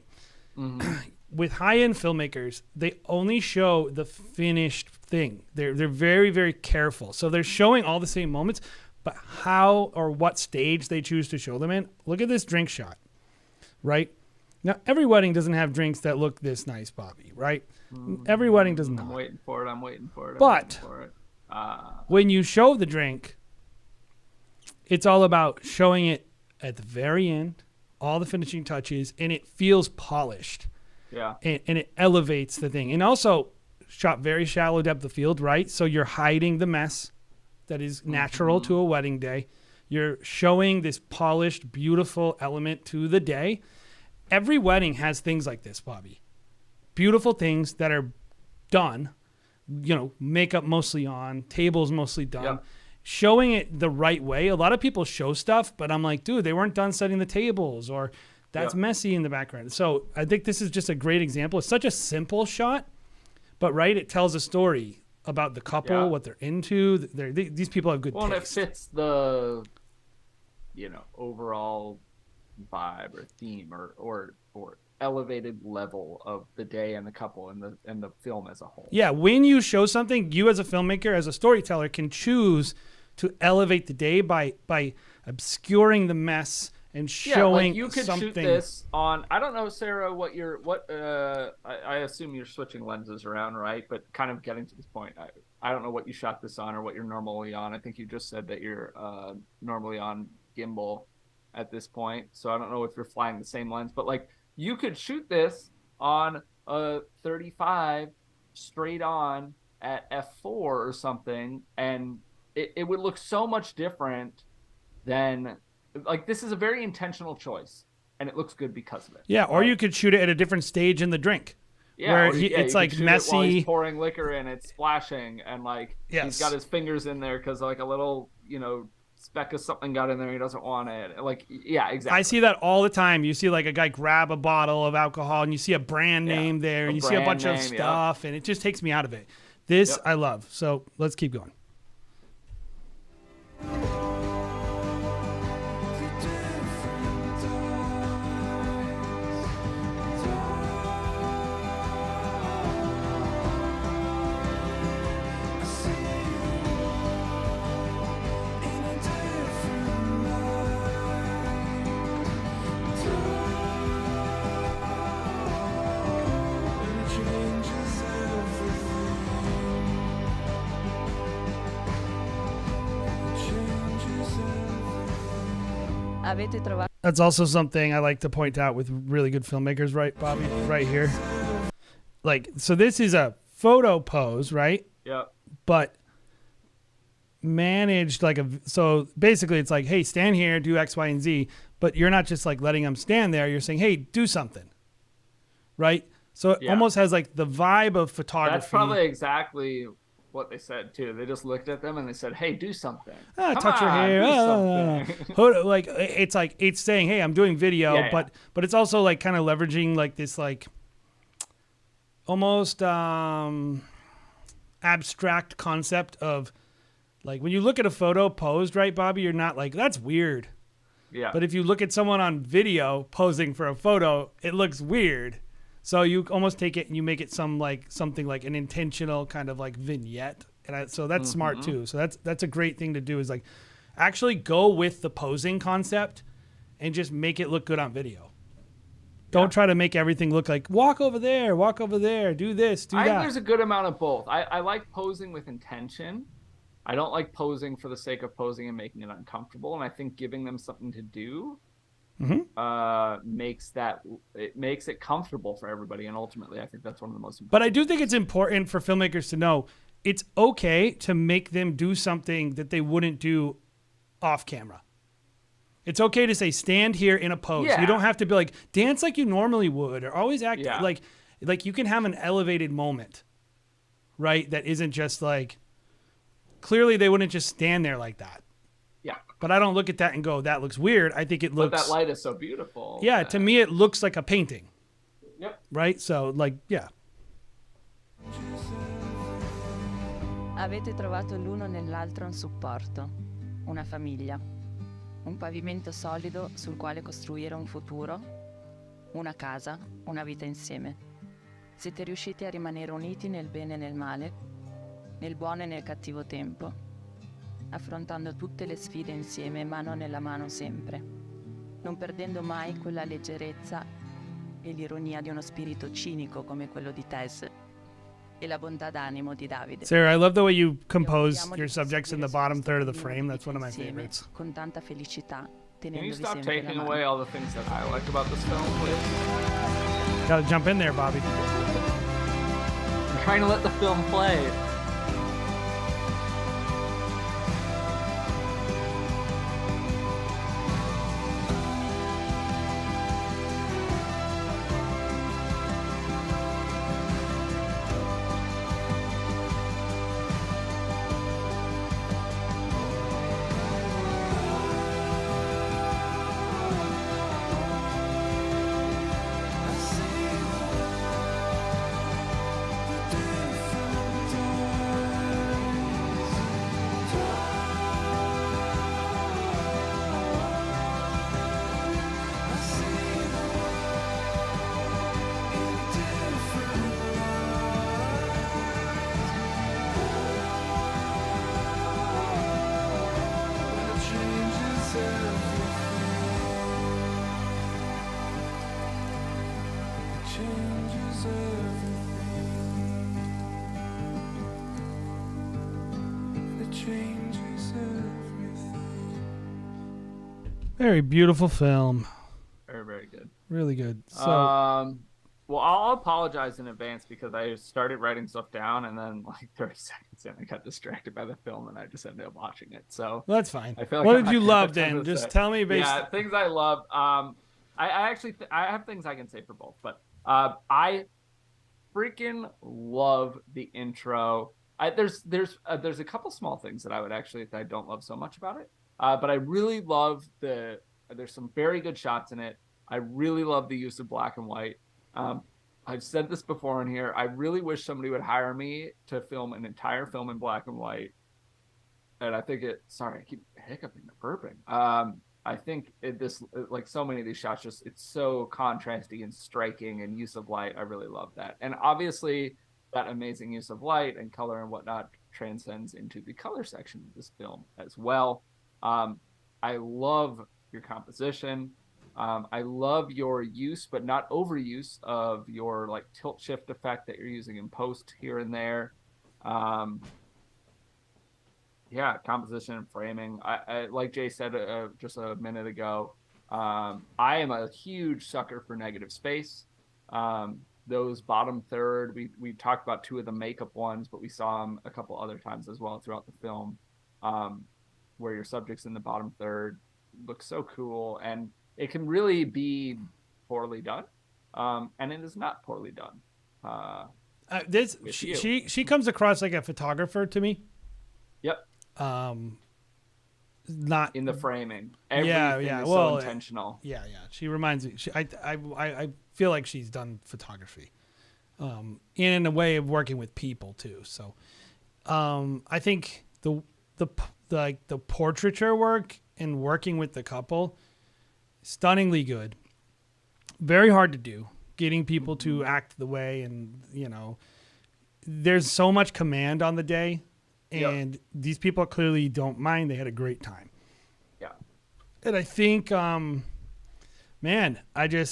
With high-end filmmakers, they only show the finished thing. They're very, very careful. So they're showing all the same moments, but how or what stage they choose to show them in. Look at this drink shot, right? Now, every wedding doesn't have drinks that look this nice, Bobby, right? Every wedding does not. I'm waiting for it. But when you show the drink, it's all about showing it at the very end, all the finishing touches, and it feels polished. Yeah. And it elevates the thing. And also shot very shallow depth of field, right? So you're hiding the mess that is natural to a wedding day. You're showing this polished, beautiful element to the day. Every wedding has things like this, Bobby. Beautiful things that are done, makeup mostly on, tables mostly done. Yep. Showing it the right way. A lot of people show stuff, but I'm like, dude, they weren't done setting the tables, or that's messy in the background. So I think this is just a great example. It's such a simple shot, but right, it tells a story about the couple, what they're into. These people have good taste. Well, it fits the, overall vibe or theme or elevated level of the day and the couple and the film as a whole. Yeah, when you show something, you as a filmmaker, as a storyteller, can choose to elevate the day by obscuring the mess and showing like you could something. Shoot this on, I don't know, Sarah, I assume you're switching lenses around, right? But kind of getting to this point, I don't know what you shot this on or what you're normally on. I think you just said that you're normally on gimbal at this point, so I don't know if you're flying the same lens, but like you could shoot this on a 35 straight on at f4 or something, and it would look so much different than, like, this is a very intentional choice, and it looks good because of it. Yeah, or you could shoot it at a different stage in the drink. Yeah, where you it's can like shoot messy. it while he's pouring liquor in, it's splashing, and like Yes. he's got his fingers in there because like a little, speck of something got in there he doesn't want it. Like, yeah, exactly. I see that all the time. You see like a guy grab a bottle of alcohol, and you see a brand name there, and you see a bunch of stuff, and it just takes me out of it. This I love. So let's keep going. That's also something I like to point out with really good filmmakers, right, Bobby? Right here. Like, so this is a photo pose, right? Yeah. But managed like so basically it's like, hey, stand here, do X, Y, and Z. But you're not just like letting them stand there. You're saying, hey, do something. Right? So it almost has like the vibe of photography. That's probably exactly what they said too. They just looked at them and they said, "Hey, do something. Touch your hair. Like it's saying, "Hey, I'm doing video," but it's also like kind of leveraging like this like almost abstract concept of like when you look at a photo posed, right, Bobby? You're not like, that's weird. Yeah. But if you look at someone on video posing for a photo, it looks weird. So you almost take it and you make it something like an intentional kind of like vignette, and so that's smart too. So that's a great thing to do, is like actually go with the posing concept and just make it look good on video. Don't try to make everything look like walk over there, do this, do that. I think there's a good amount of both. I like posing with intention. I don't like posing for the sake of posing and making it uncomfortable. And I think giving them something to do makes it comfortable for everybody, and ultimately I think that's one of the most important. But I do think it's important for filmmakers to know it's okay to make them do something that they wouldn't do off camera. It's okay to say, stand here in a pose. You don't have to be like, dance like you normally would, or always act like you can have an elevated moment, right? That isn't just like, clearly they wouldn't just stand there like that. Yeah. But I don't look at that and go, that looks weird. I think it looks... But that light is so beautiful. Yeah, to me it looks like a painting. Yep. Right? So, like, yeah. Avete trovato l'uno nell'altro un supporto, una famiglia, un pavimento solido sul quale costruire un futuro, una casa, una vita insieme. Siete riusciti a rimanere uniti nel bene e nel male, nel buono e nel cattivo tempo, affrontando tutte le sfide insieme, mano nella mano sempre, non perdendo mai quella leggerezza e l'ironia di uno spirito cinico come quello di Tess e la bontà d'animo di Davide. Sarah, I love the way you compose your subjects in the bottom third of the frame. That's one of my favorites. Con tanta felicità, Can you tenendovi stop sempre taking la away mano. all the things that I like about this film, please? Gotta jump in there, Bobby. I'm trying to let the film play. Very beautiful film. Very, very good. Really good. So Well, I'll apologize in advance because I started writing stuff down and then like 30 seconds in, I got distracted by the film and I just ended up watching it. So Well, that's fine. I feel like What I'm did you not gonna have love a ton then? to Just say. tell me based. Yeah, things I loved. I actually I have things I can say for both, but I freaking love the intro. There's a couple small things that I don't love so much about it, but I really love there's some very good shots in it. I really love the use of black and white. Um, I've said this before in here. I really wish somebody would hire me to film an entire film in black and white. And I think sorry, I keep hiccuping and burping. I think like so many of these shots, it's so contrasty and striking and use of light. I really love that. And obviously that amazing use of light and color and whatnot transcends into the color section of this film as well. I love your composition. I love your use, but not overuse of your like tilt shift effect that you're using in post here and there. Yeah, composition and framing. I like Jay said just a minute ago. I am a huge sucker for negative space. Those bottom third, we talked about two of the makeup ones, but we saw them a couple other times as well throughout the film, where your subjects in the bottom third look so cool, and it can really be poorly done, and it is not poorly done. She comes across like a photographer to me. Yep. Not in the framing. Everything is so intentional. Yeah. She reminds me. I feel like she's done photography, in a way of working with people too. So, I think the portraiture work and working with the couple, stunningly good. Very hard to do. Getting people to act the way, and there's so much command on the day. And these people clearly don't mind. They had a great time. Yeah. And I think, man,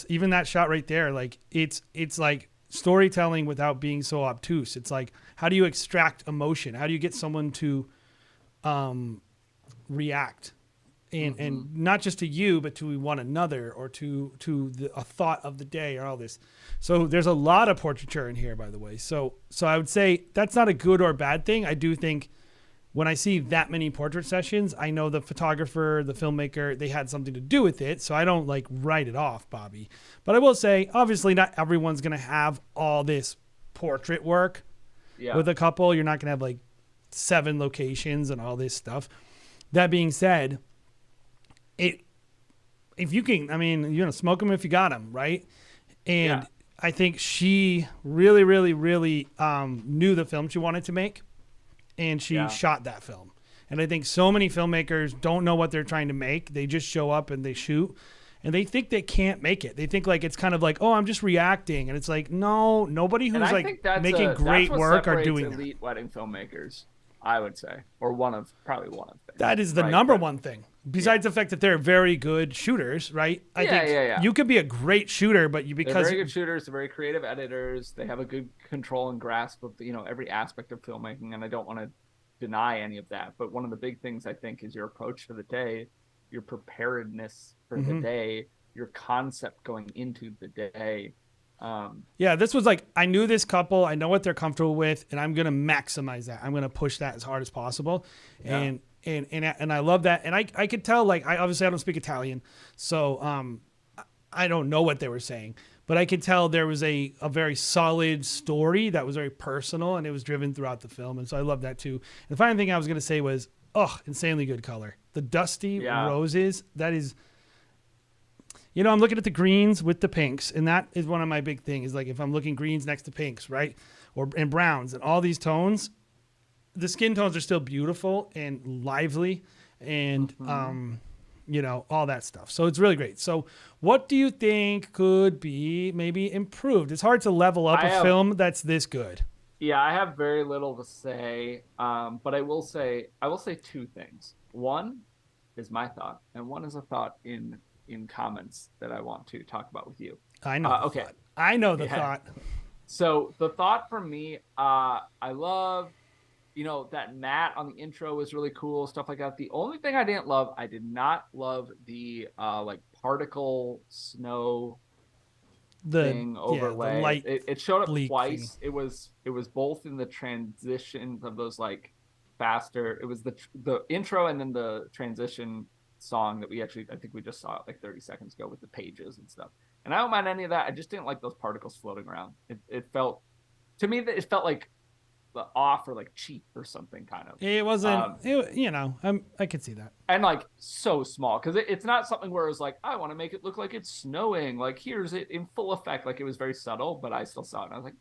even that shot right there, like it's like storytelling without being so obtuse. It's like, how do you extract emotion? How do you get someone to react? And not just to you, but to one another, or to a thought of the day, or all this. So there's a lot of portraiture in here, by the way. So I would say that's not a good or bad thing. I do think when I see that many portrait sessions, I know the photographer, the filmmaker, they had something to do with it. So I don't like write it off, Bobby. But I will say, obviously, not everyone's going to have all this portrait work with a couple. You're not going to have like 7 locations and all this stuff. That being said, if you can, I mean, smoke them if you got them, right? And I think she really, really, really knew the film she wanted to make, and she shot that film. And I think so many filmmakers don't know what they're trying to make. They just show up and they shoot, and they think they can't make it. They think like it's kind of like, oh, I'm just reacting, and it's like, no, nobody who's like making great work are doing elite wedding filmmakers, I would say, or probably one of them. That is the number one thing. Besides the fact that they're very good shooters, right? I think you could be a great shooter, but they're very good shooters, they're very creative editors, they have a good control and grasp of every aspect of filmmaking, and I don't want to deny any of that. But one of the big things I think is your approach to the day, your preparedness for the day, your concept going into the day. This was like, I knew this couple, I know what they're comfortable with, and I'm gonna maximize that. I'm gonna push that as hard as possible. And I love that. And I could tell, like, I don't speak Italian, so I don't know what they were saying, but I could tell there was a very solid story that was very personal, and it was driven throughout the film. And so I love that too. And the final thing I was gonna say was, insanely good color. The dusty roses, that is, I'm looking at the greens with the pinks, and that is one of my big things, is like, if I'm looking greens next to pinks, right? And browns and all these tones, the skin tones are still beautiful and lively, and all that stuff. So it's really great. So what do you think could be maybe improved? It's hard to level up a film that's this good. Yeah, I have very little to say, but I will say 2 things. One is my thought, and one is a thought in comments that I want to talk about with you. I know. Okay. Thought. I know the thought. So the thought for me, I love, that matte on the intro was really cool, stuff like that. The only thing I did not love the like particle snow thing overlay. the light it showed up bleak twice. thing. It was both in the transitions of those like faster. It was the intro and then the transition song that I think we just saw it like 30 seconds ago with the pages and stuff. And I don't mind any of that. I just didn't like those particles floating around. It felt to me that it felt like off or like cheap or something kind of. It wasn't, I could see that. And like so small because it's not something where it was like, I want to make it look like it's snowing. Like here's it in full effect. Like it was very subtle, but I still saw it. And I was like,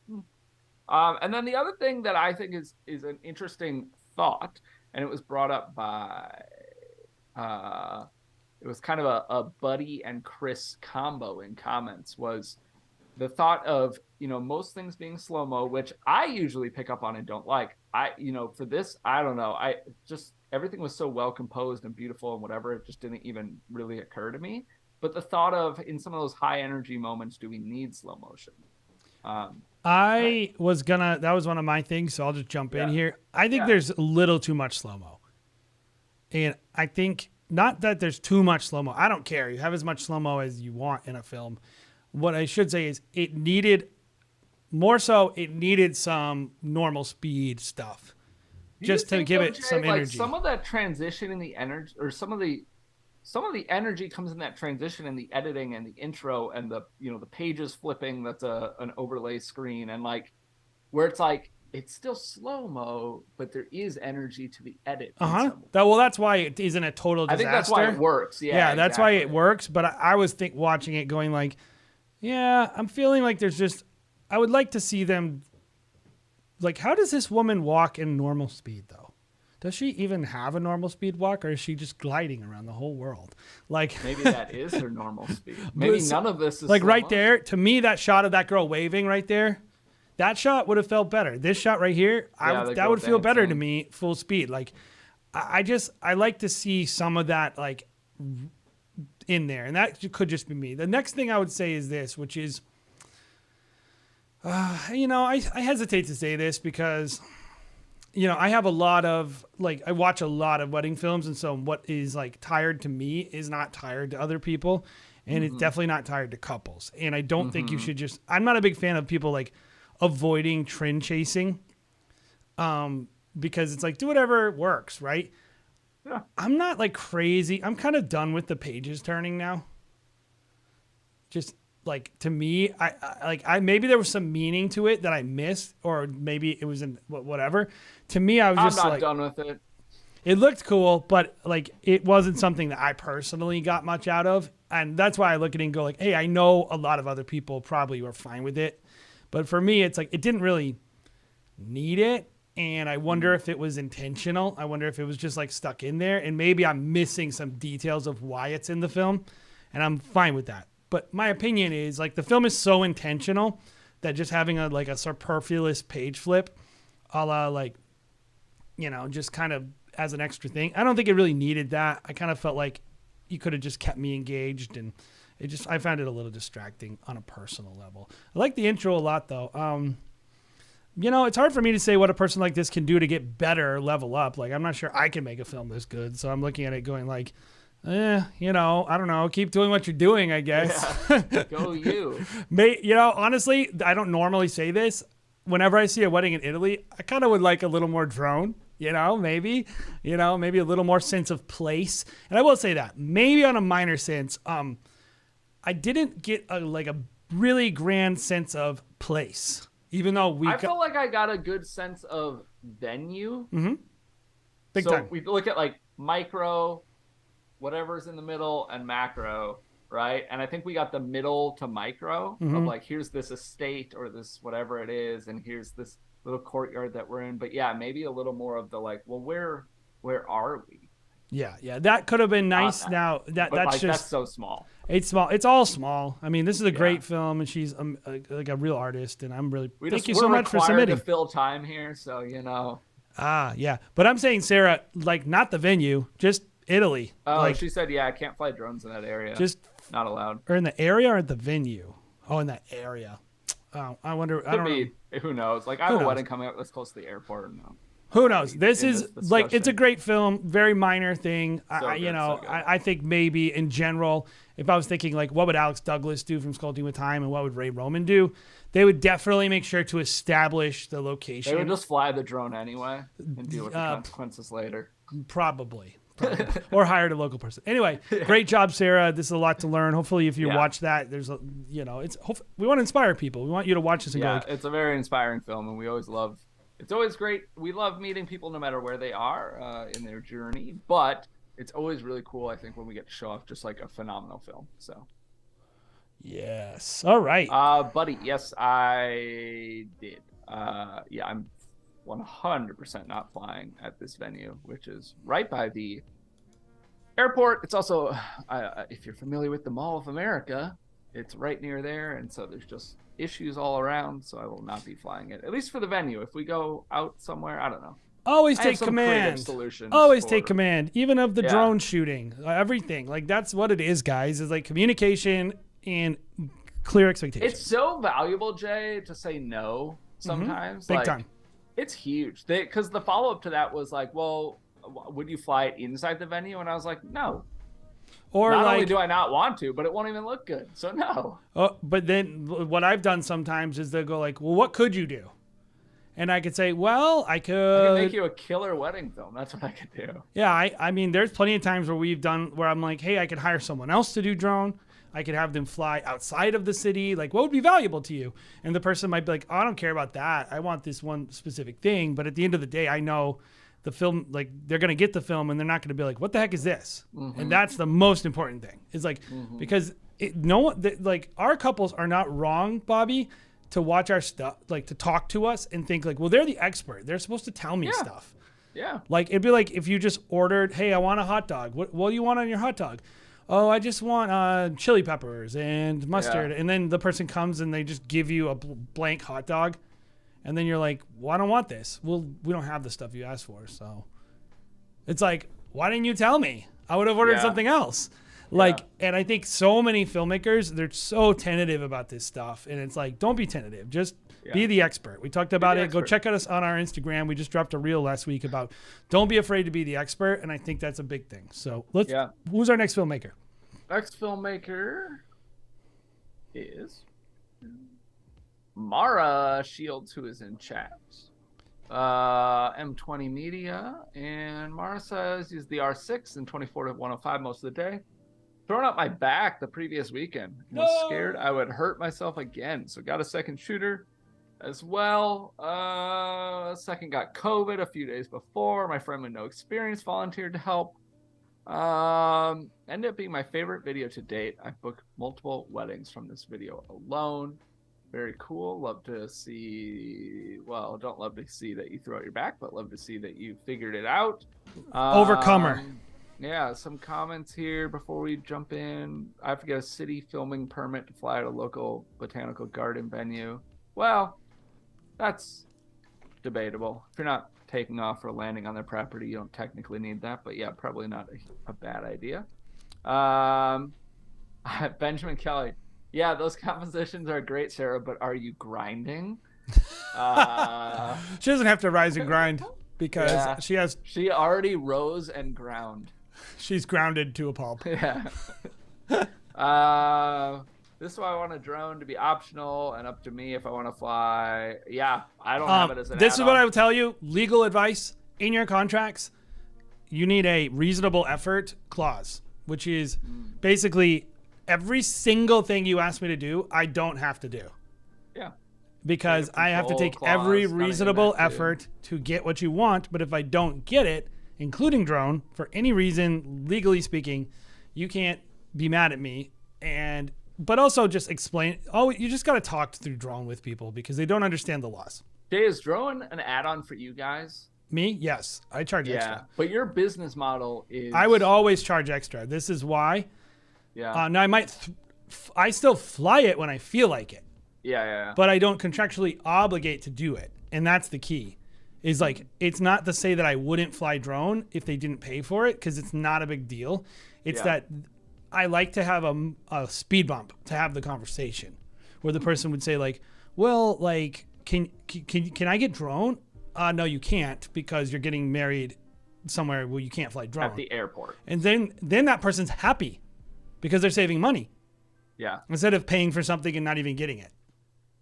and then the other thing that I think is an interesting thought, and it was brought up by, it was kind of a Buddy and Chris combo in comments, was the thought of, most things being slow-mo, which I usually pick up on and don't like. For this, I don't know. Everything was so well composed and beautiful and whatever, it just didn't even really occur to me. But the thought of, in some of those high energy moments, do we need slow motion? That was one of my things, so I'll just jump in here. I think there's a little too much slow-mo. And I think, not that there's too much slow-mo. I don't care. You have as much slow-mo as you want in a film. What I should say is it needed some normal speed stuff just to give it some energy. Some of that transition in the energy, or some of the energy comes in that transition in the editing and the intro and the pages flipping. That's an overlay screen, and like where it's like it's still slow-mo, but there is energy to the edit. That's why it isn't a total disaster. I think that's why it works. Yeah, that's why it works. But I was watching it going like, I'm feeling like I would like to see them, like, how does this woman walk in normal speed, though? Does she even have a normal speed walk, or is she just gliding around the whole world? Like, maybe that is her normal speed. Maybe none of this is like right there. To me, that shot of that girl waving right there, that shot would have felt better. This shot right here, that would feel better to me, full speed. Like, I like to see some of that, like, in there, and that could just be me. The next thing I would say is this, which is, I hesitate to say this because, I have a lot of, like, I watch a lot of wedding films, and so what is, like, tired to me is not tired to other people, and it's definitely not tired to couples. And I don't think you should I'm not a big fan of people, like, avoiding trend chasing, because it's like, do whatever works, right? Yeah. I'm not like crazy. I'm kind of done with the pages turning now. Just like, to me, I maybe there was some meaning to it that I missed, or maybe it was in whatever. To me, I was just I'm not done with it. It looked cool, but like it wasn't something that I personally got much out of, and that's why I look at it and go like, hey, I know a lot of other people probably were fine with it, but for me, it's like it didn't really need it. And I wonder if it was intentional. I wonder if it was just like stuck in there, and maybe I'm missing some details of why it's in the film, and I'm fine with that. But my opinion is, like, the film is so intentional that just having a superfluous page flip, a la, like, just kind of as an extra thing, I don't think it really needed that. I kind of felt like you could have just kept me engaged, and I found it a little distracting on a personal level. I like the intro a lot, though. It's hard for me to say what a person like this can do to get better, level up. Like, I'm not sure I can make a film this good. So I'm looking at it going like, I don't know. Keep doing what you're doing, I guess. Yeah. Go you. Honestly, I don't normally say this. Whenever I see a wedding in Italy, I kind of would like a little more drone, maybe a little more sense of place. And I will say that maybe on a minor sense, I didn't get a really grand sense of place. Even though I felt like I got a good sense of venue. Mm-hmm. Big so time. We look at like micro, whatever's in the middle, and macro, right? And I think we got the middle to micro of like, here's this estate or this whatever it is, and here's this little courtyard that we're in. But yeah, maybe a little more of the like, well, where are we? Yeah, that could have been nice. Now that's so small. It's small. It's all small. I mean, this is a great film, and she's like a real artist, and I'm really thank you so much for submitting. To fill time here, so yeah, but I'm saying, Sarah, like, not the venue, just Italy. Oh, she said, I can't fly drones in that area. Just not allowed. Or in the area or at the venue? Oh, in that area. Oh, I wonder. I don't know. Who knows? Like, I have a wedding coming up that's close to the airport. No. Who knows? This in is this like, it's a discussion. great film, very minor thing. So I, you good, know, so good. I think maybe in general, if I was thinking like, what would Alex Douglas do from Sculpting with Time and what would Ray Roman do? They would definitely make sure to establish the location. They would just fly the drone anyway and deal with the consequences later. Probably. Or hired a local person. Anyway, great job, Sarah. This is a lot to learn. Hopefully, if you watch that, there's a, you know, we want to inspire people. We want you to watch this and go like, it's a very inspiring film, and we always love. It's always great. We love meeting people no matter where they are in their journey, but it's always really cool, I think, when we get to show off just like a phenomenal film. So, yes. All right. buddy, yes, I did. Yeah, I'm 100% not flying at this venue, which is right by the airport. It's also, if you're familiar with the Mall of America, it's right near there, and so there's just issues all around, so I will not be flying it, at least for the venue. If we go out somewhere, I don't know. Always I have take some creative command. solutions Always for- take command, even of the Yeah. drone shooting, everything. Like, that's what it is, guys, is like communication and clear expectations. It's so valuable, Jay, to say no sometimes. Big like, time. It's huge. Because the follow-up to that was like, well, would you fly it inside the venue? And I was like, no. Or Not like, only do I not want to, but it won't even look good. So no. but then what I've done sometimes is they'll go like, well, what could you do? And I could say, well, I I could can make you a killer wedding film. That's what I could do. Yeah, I mean, there's plenty of times where I'm like, hey, I could hire someone else to do drone. I could have them fly outside of the city. Like, what would be valuable to you? And the person might be like, oh, I don't care about that. I want this one specific thing. But at the end of the day, I know the film, like, they're going to get the film and they're not going to be like, what the heck is this? And that's the most important thing. Is like, because like, our couples are not wrong, Bobby, to watch our stuff, like to talk to us and think like, well, they're the expert. They're supposed to tell me stuff. Yeah. Like, it'd be like if you just ordered, hey, I want a hot dog. What do you want on your hot dog? Oh, I just want chili peppers and mustard. Yeah. And then the person comes and they just give you a blank hot dog. And then you're like, well, I don't want this. Well, we don't have the stuff you asked for. So it's like, why didn't you tell me? I would have ordered something else. Like, and I think so many filmmakers, they're so tentative about this stuff. And it's like, don't be tentative. Just be the expert. We talked about it. Go check us on our Instagram. We just dropped a reel last week about don't be afraid to be the expert. And I think that's a big thing. So who's our next filmmaker? Next filmmaker is Mara Shields, who is in chat. M20 Media. And Mara says he's the R6 and 24 to 105 most of the day. Thrown out my back the previous weekend. Was scared I would hurt myself again. So got a second shooter as well. Second got COVID a few days before. My friend with no experience volunteered to help. Ended up being my favorite video to date. I've booked multiple weddings from this video alone. Very cool. Love to see, well, don't love to see that you throw out your back, but love to see that you figured it out. Overcomer. Yeah, some comments here before we jump in. I have to get a city filming permit to fly at a local botanical garden venue. Well, that's debatable. If you're not taking off or landing on their property, you don't technically need that, but yeah, probably not a bad idea. Benjamin Kelly. Yeah, those compositions are great, Sarah, but are you grinding? She doesn't have to rise and grind because she already rose and ground. She's grounded to a pulp. Yeah. This is why I want a drone to be optional and up to me if I want to fly. Yeah, I don't have it as an This is add-on. what I would tell you. Legal advice in your contracts. You need a reasonable effort clause, which is basically every single thing you ask me to do, I don't have to do. Yeah. Because I have to take every reasonable effort to get what you want. But if I don't get it, including drone, for any reason, legally speaking, you can't be mad at me. But also just explain. Oh, you just got to talk through drone with people because they don't understand the laws. Jay, is drone an add-on for you guys? Me? Yes. I charge extra. But your business model is... I would always charge extra. This is why. Yeah. Now, I still fly it when I feel like it. Yeah. But I don't contractually obligate to do it. And that's the key. Is like, it's not to say that I wouldn't fly drone if they didn't pay for it, because it's not a big deal. It's that I like to have a speed bump to have the conversation where the person would say like, well, like, can I get drone? no, you can't because you're getting married somewhere where you can't fly drone. At the airport. And then that person's happy because they're saving money. Yeah. Instead of paying for something and not even getting it.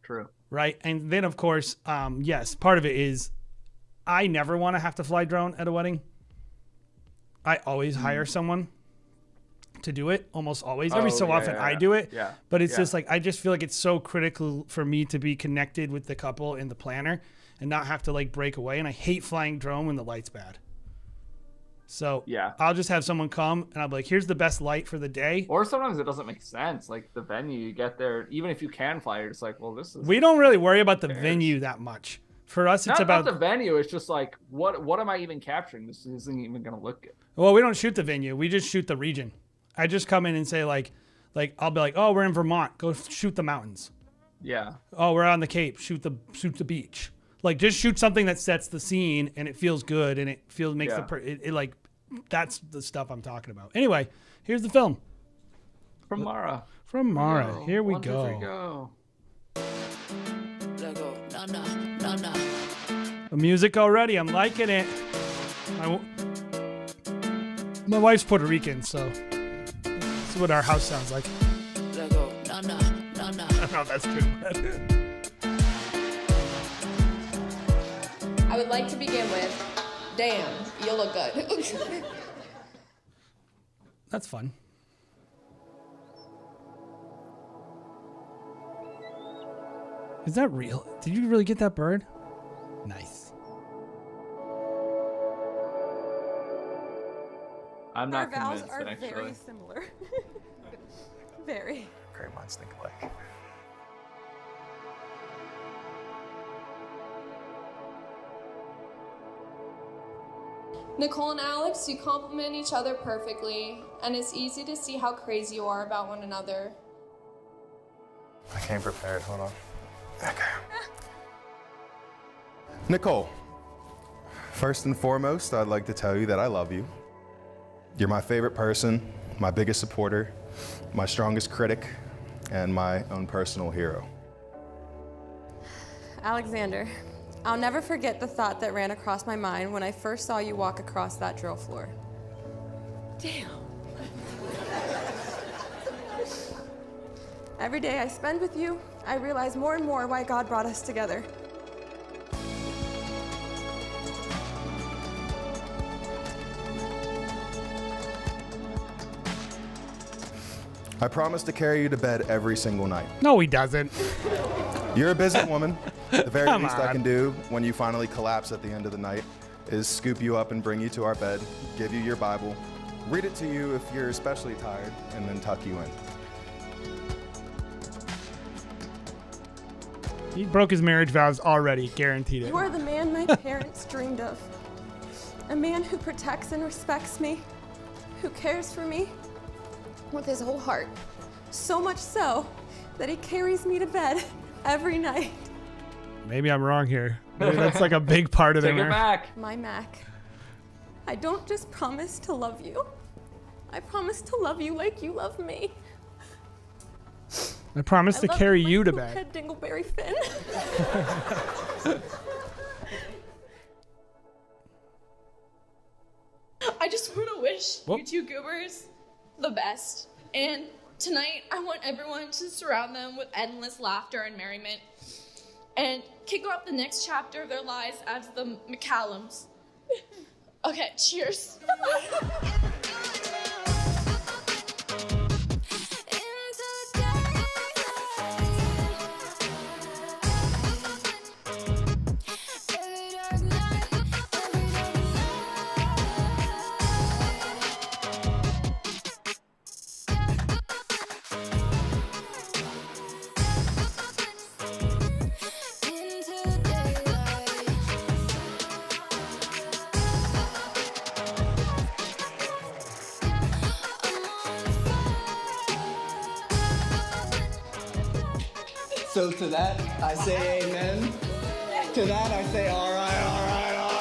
True. Right. And then, of course, yes, part of it is I never want to have to fly drone at a wedding. I always hire someone to do it, almost always. Every so often I do it. Yeah. But it's just like, I just feel like it's so critical for me to be connected with the couple and the planner and not have to like break away. And I hate flying drone when the light's bad. So yeah, I'll just have someone come and I'll be like, here's the best light for the day. Or sometimes it doesn't make sense. Like the venue, you get there, even if you can fly, you're just like, well, this is. We don't really worry about the venue that much. For us, it's about not the venue. It's just like, what am I even capturing? This isn't even going to look good. Well, we don't shoot the venue. We just shoot the region. I just come in and say like I'll be like, oh, we're in Vermont. Go shoot the mountains. Yeah. Oh, we're on the Cape. Shoot the beach. Like just shoot something that sets the scene and it feels good and it makes it like that's the stuff I'm talking about. Anyway, here's the film. From Mara. From Mara. Here we go. 1, 2, 3, go. The music already. I'm liking it. My wife's Puerto Rican, so this is what our house sounds like. No, that's good. I would like to begin with, damn, you look good. That's fun. Is that real? Did you really get that bird? Nice. I'm not Our vows convinced, are actually. very similar. Very. Great minds think alike. Nicole and Alex, you complement each other perfectly, and it's easy to see how crazy you are about one another. I came prepared. Hold on. Okay. Nicole, first and foremost, I'd like to tell you that I love you. You're my favorite person, my biggest supporter, my strongest critic, and my own personal hero. Alexander, I'll never forget the thought that ran across my mind when I first saw you walk across that drill floor. Damn. Every day I spend with you, I realize more and more why God brought us together. I promise to carry you to bed every single night. No, he doesn't. You're a busy woman. The very Come least I on. can do when you finally collapse at the end of the night is scoop you up and bring you to our bed, give you your Bible, read it to you if you're especially tired, and then tuck you in. He broke his marriage vows already, guaranteed it. You are the man my parents dreamed of. A man who protects and respects me, who cares for me with his whole heart. So much so that he carries me to bed every night. Maybe I'm wrong here. Maybe that's like a big part of Take it. it back. My Mac, I don't just promise to love you. I promise to love you like you love me. I promise to love carry like you to little bed. head Dingleberry Finn. I just want to wish Whoop. you two goobers the best. And tonight, I want everyone to surround them with endless laughter and merriment and kick off the next chapter of their lives as the McCallums. Okay, cheers. So to that, I say amen. To that, I say all right, all right, all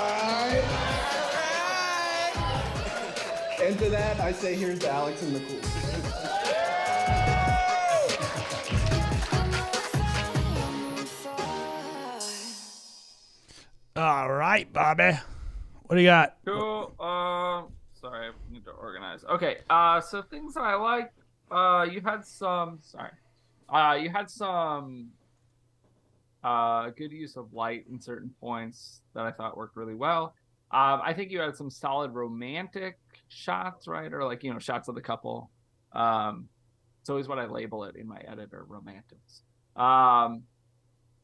right. And to that, I say here's to Alex and Nicole. All right, Bobby. What do you got? Cool. Sorry, I need to organize. Okay. So things that I like. You had some. Sorry. You had some. Good use of light in certain points that I thought worked really well. I think you had some solid romantic shots, right? Or like, shots of the couple. It's always what I label it in my editor, romantics.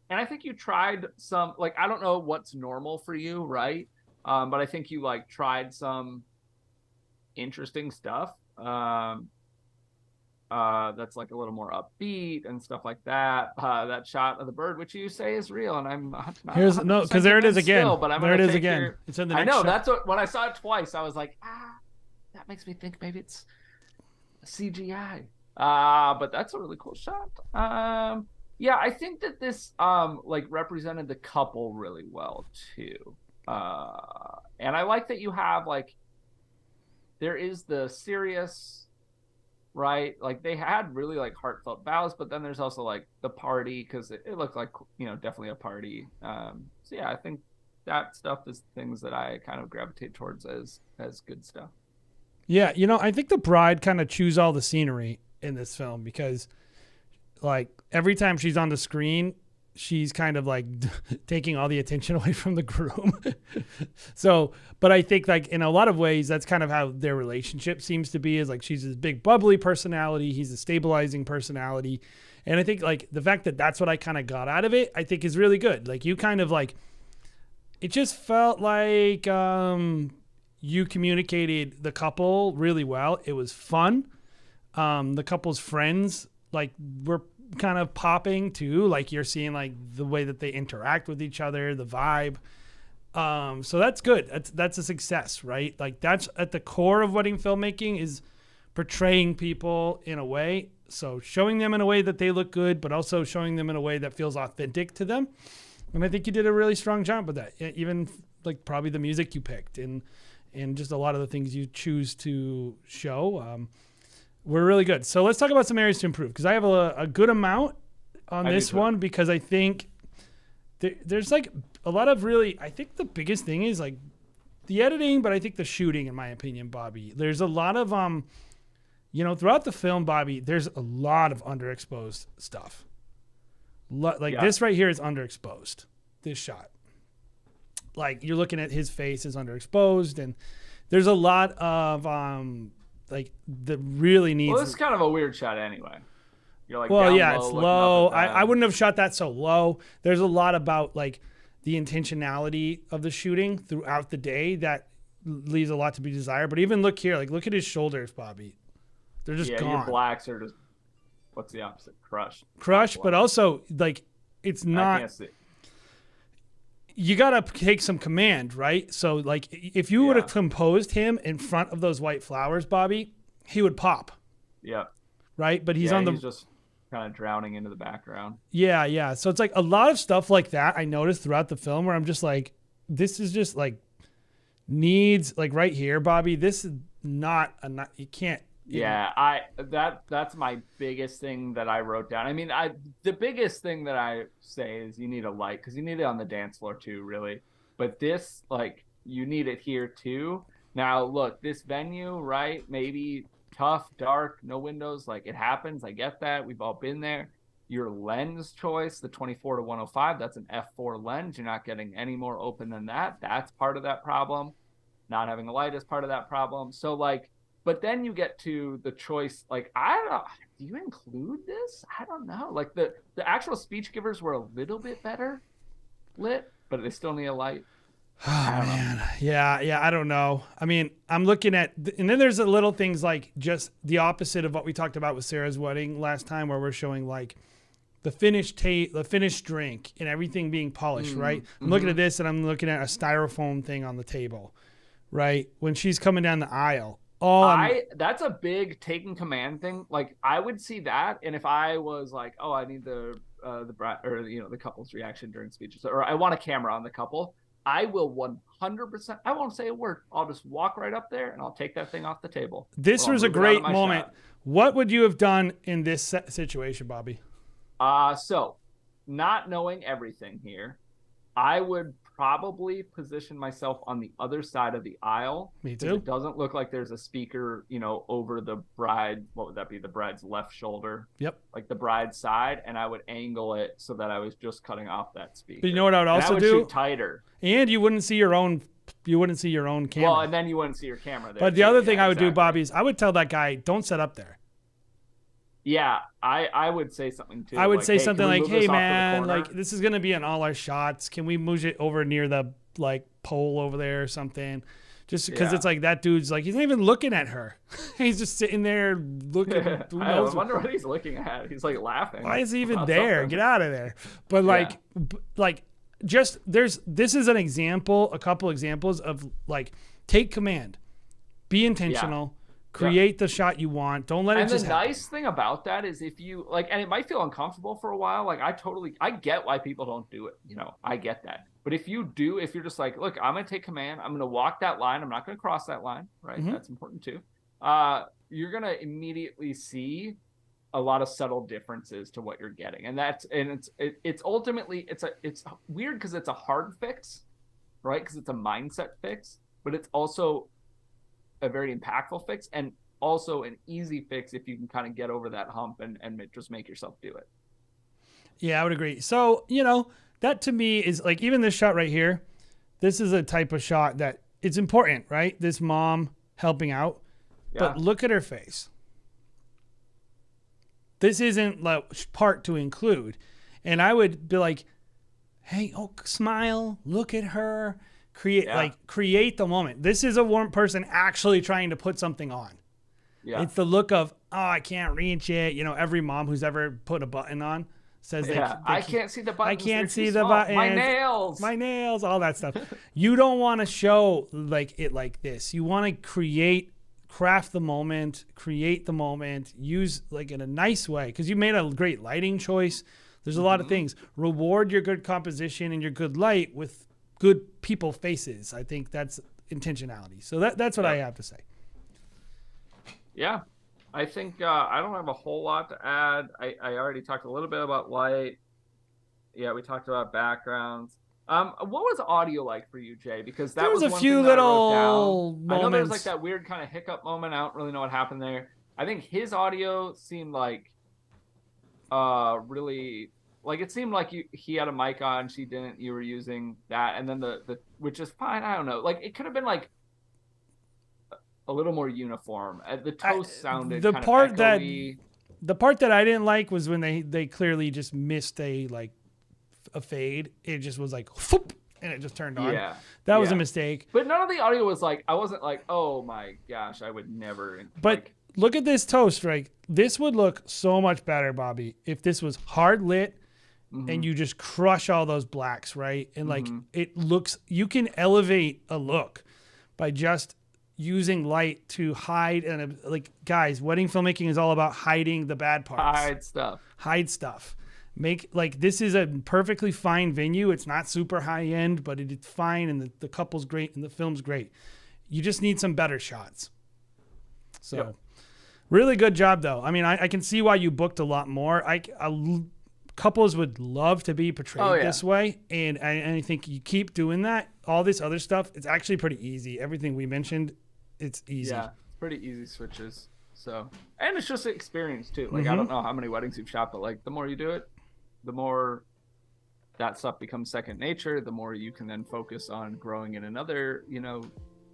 And I think you tried some, like, I don't know what's normal for you, right? But I think you like tried some interesting stuff. That's like a little more upbeat and stuff like that. That shot of the bird, which you say is real, and I'm not Here's no, because there it is again. Still, but I'm there it gonna is take again. It's in the next I know shot. that's what when I saw it twice, I was like, that makes me think maybe it's CGI. But that's a really cool shot. Yeah, I think that this like represented the couple really well too. And I like that you have like there is the serious, right? Like they had really like heartfelt vows, but then there's also like the party because it looked like definitely a party. So yeah, I think that stuff is things that I kind of gravitate towards as good stuff. Yeah, I think the bride kind of chews all the scenery in this film because like every time she's on the screen, she's kind of like taking all the attention away from the groom. So, but I think like in a lot of ways, that's kind of how their relationship seems to be, is like she's this big bubbly personality. He's a stabilizing personality. And I think like the fact that that's what I kind of got out of it, I think is really good. Like you kind of like, it just felt like you communicated the couple really well. It was fun. The couple's friends like were kind of popping too, like you're seeing like the way that they interact with each other, the vibe. So that's good. That's a success, right? Like that's at the core of wedding filmmaking, is portraying people in a way. So showing them in a way that they look good, but also showing them in a way that feels authentic to them. And I think you did a really strong job with that. Even like probably the music you picked and just a lot of the things you choose to show. We're really good. So let's talk about some areas to improve, because I have a good amount on this one, because I think there's like a lot of really, I think the biggest thing is like the editing, but I think the shooting, in my opinion, Bobby. There's a lot of, throughout the film, Bobby, there's a lot of underexposed stuff. This right here is underexposed, this shot. Like you're looking at his face is underexposed, and there's a lot of, that really needs. Well, this is kind of a weird shot anyway. You're like, well, down yeah, low, it's low. I wouldn't have shot that so low. There's a lot about like the intentionality of the shooting throughout the day that leaves a lot to be desired. But even look here, like look at his shoulders, Bobby. They're just gone. Your blacks are just, what's the opposite? Crushed, but also like it's not. I can't see. You got to take some command, right? So like if you would have composed him in front of those white flowers, Bobby, he would pop. Yeah. Right? But he's just kind of drowning into the background. Yeah. So it's like a lot of stuff like that I noticed throughout the film where I'm just like, this is just like needs, like right here, Bobby, this is not you can't. Yeah, that's my biggest thing that I wrote down. I mean, the biggest thing that I say is you need a light, because you need it on the dance floor too, really. But this, like, you need it here too. Now, look, this venue, right? Maybe tough, dark, no windows. Like, it happens. I get that. We've all been there. Your lens choice, the 24 to 105, that's an f4 lens. You're not getting any more open than that. That's part of that problem. Not having a light is part of that problem. So, like, but then you get to the choice, like, I don't know, do you include this? I don't know. Like, the actual speech givers were a little bit better lit, but they still need a light. Oh, man. Yeah, I don't know. I mean, I'm looking at, and then there's the little things like just the opposite of what we talked about with Sarah's wedding last time, where we're showing like the finished drink and everything being polished, right? I'm looking at this and I'm looking at a styrofoam thing on the table, right? When she's coming down the aisle. That's a big taking command thing. Like I would see that, and if I was like, oh, I need the bride or the couple's reaction during speeches, or I want a camera on the couple, I will 100%. I won't say a word. I'll just walk right up there and I'll take that thing off the table. This was a great moment. What would you have done in this situation, Bobby? So not knowing everything here, I would probably position myself on the other side of the aisle. Me too. It doesn't look like there's a speaker, over the bride. What would that be? The bride's left shoulder. Yep. Like the bride's side, and I would angle it so that I was just cutting off that speaker. But you know what I would also do? do? Tighter. And you wouldn't see your own. You wouldn't see your own camera. Well, and then you wouldn't see your camera there. But the other thing I would do, Bobby, is I would tell that guy, don't set up there. Yeah, I would say something too. I would say "Hey, something can we like, move hey this off to the man, corner?" like this is gonna be in all our shots. Can we move it over near the like pole over there or something? Just because it's like that dude's like he's not even looking at her. He's just sitting there looking. Who I knows wonder what he's looking at. He's like laughing. why is he even about there? something. Get out of there. But like just this is an example, a couple examples of like take command, be intentional. Create the shot you want. Don't let it just happen. And the nice thing about that is if you like, and it might feel uncomfortable for a while. Like I get why people don't do it. I get that. But if you're just like, look, I'm going to take command. I'm going to walk that line. I'm not going to cross that line. Right. Mhm. That's important too. You're going to immediately see a lot of subtle differences to what you're getting. And it's ultimately, it's weird because it's a hard fix, right? Because it's a mindset fix, but it's also a very impactful fix and also an easy fix if you can kind of get over that hump and just make yourself do it. Yeah, I would agree. So, that to me is like, even this shot right here, this is a type of shot that it's important, right? This mom helping out, but look at her face. This isn't like part to include. And I would be like, hey, smile, look at her. Create the moment. This is a warm person actually trying to put something on. Yeah. It's the look of, I can't reach it. Every mom who's ever put a button on says I can't see the buttons. I can't see the buttons. My nails, all that stuff. You don't want to show like this. You want to craft the moment, create the moment, use like in a nice way. Because you made a great lighting choice. There's a lot of things. Reward your good composition and your good light with good people faces. I think that's intentionality. So that's what I have to say. Yeah, I think I don't have a whole lot to add. I already talked a little bit about light. Yeah, we talked about backgrounds. What was audio like for you, Jay? Because that was a one few thing that little I wrote down. I know there was moments. like that weird kind of hiccup moment. I don't really know what happened there. I think his audio seemed like really. Like it seemed like he had a mic on, she didn't. You were using that, and then the which is fine. I don't know. Like it could have been like a little more uniform. The toast sounded the kind part of that echoey. the part that I didn't like was when they clearly just missed a fade. It just was like whoop, and it just turned on. Yeah, that was a mistake. But none of the audio was like I wasn't like, oh my gosh, I would never. But look at this toast, right? This would look so much better, Bobby, if this was hard lit. And you just crush all those blacks, right? And like it looks, you can elevate a look by just using light to hide. And like, guys, wedding filmmaking is all about hiding the bad parts. Hide stuff. Make like this is a perfectly fine venue. It's not super high end, but it's fine, and the couple's great, and the film's great. You just need some better shots. So, really good job, though. I mean, I can see why you booked a lot more. Couples would love to be portrayed this way, and I think you keep doing that. All this other stuff, it's actually pretty easy. Everything we mentioned, it's easy. Yeah, pretty easy switches. So, and it's just an experience too. Like I don't know how many weddings you've shot, but like the more you do it, the more that stuff becomes second nature. The more you can then focus on growing in another,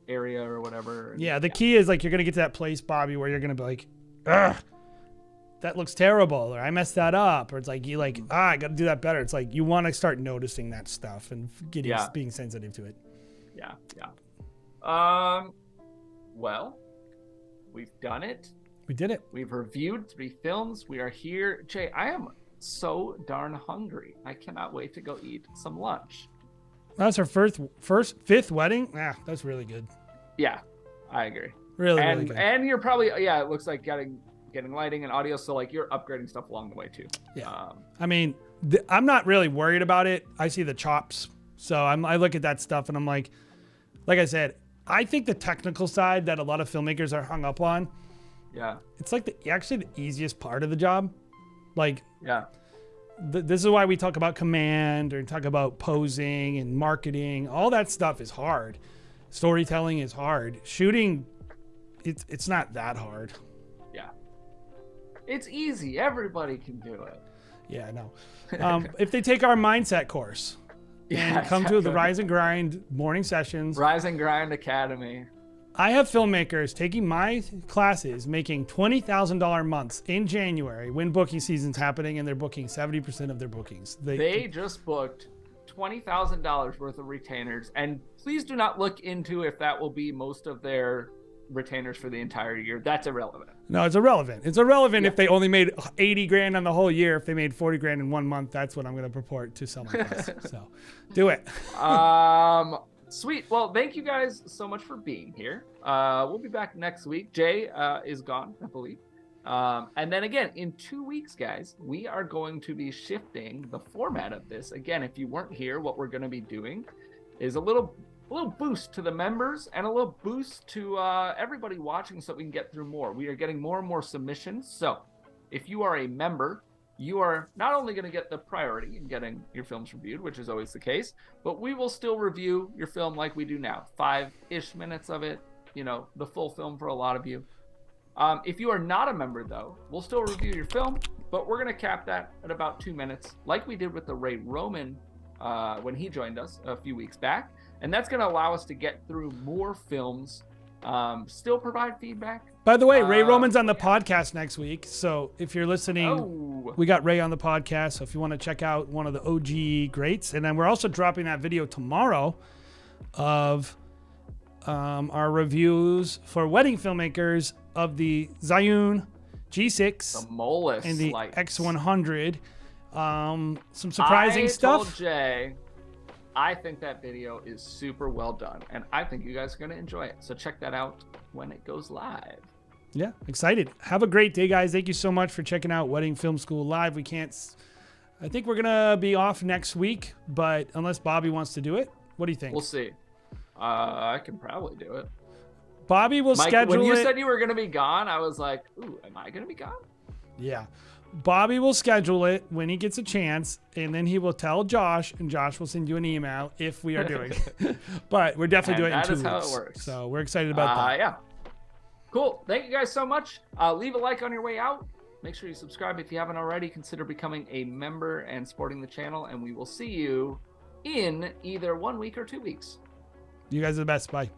area or whatever. And, the key is like you're gonna get to that place, Bobby, where you're gonna be like, ugh. That looks terrible, or I messed that up, or it's like I got to do that better. It's like you want to start noticing that stuff and being sensitive to it. Well, we've done it. We did it. We've reviewed 3 films. We are here, Jay. I am so darn hungry. I cannot wait to go eat some lunch. That's our fifth wedding. That's really good. Yeah, I agree. Really good. And you're probably it looks like getting lighting and audio, so like you're upgrading stuff along the way too. I mean, I'm not really worried about it. I see the chops, so I look at that stuff and I'm like I said, I think the technical side that a lot of filmmakers are hung up on, it's like actually the easiest part of the job. Like this is why we talk about command or talk about posing and marketing. All that stuff is hard. Storytelling is hard. Shooting, it's not that hard. Yeah. It's easy. Everybody can do it. Yeah, no. If they take our mindset course and come to the Rise and Grind morning sessions. Rise and Grind Academy. I have filmmakers taking my classes, making $20,000 months in January when booking season's happening, and they're booking 70% of their bookings. They just booked $20,000 worth of retainers, and please do not look into if that will be most of their retainers for the entire year. That's irrelevant. No, it's irrelevant. It's irrelevant if they only made 80 grand on the whole year. If they made 40 grand in 1 month, that's what I'm going to purport to sell my class. So do it. Sweet. Well, thank you guys so much for being here. We'll be back next week. Jay is gone, I believe. And then again, in 2 weeks, guys, we are going to be shifting the format of this. Again, if you weren't here, what we're going to be doing is a little boost to the members and a little boost to everybody watching so we can get through more. We are getting more and more submissions. So if you are a member, you are not only going to get the priority in getting your films reviewed, which is always the case, but we will still review your film like we do now. 5-ish minutes of it, you know, the full film for a lot of you. If you are not a member, though, we'll still review your film, but we're going to cap that at about 2 minutes, like we did with the Ray Roman when he joined us a few weeks back. And that's going to allow us to get through more films, still provide feedback. By the way, Ray Roman's on the podcast next week. So if you're listening, we got Ray on the podcast. So if you want to check out one of the OG greats. And then we're also dropping that video tomorrow of our reviews for wedding filmmakers of the Zhiyun G6 the Molus and the lights. X100. Some surprising stuff. I told Jay, I think that video is super well done, and I think you guys are going to enjoy it. So check that out when it goes live. Yeah, excited. Have a great day, guys. Thank you so much for checking out Wedding Film School Live. I think we're going to be off next week, but unless Bobby wants to do it, what do you think? We'll see. I can probably do it. Bobby will schedule it. When you said you were going to be gone, I was like, ooh, am I going to be gone? Yeah. Bobby will schedule it when he gets a chance, and then he will tell Josh, and Josh will send you an email if we are doing it. But we're definitely doing it in 2 weeks. That is how it works. So we're excited about that. Yeah. Cool. Thank you guys so much. Leave a like on your way out. Make sure you subscribe if you haven't already. Consider becoming a member and supporting the channel, and we will see you in either 1 week or 2 weeks. You guys are the best. Bye.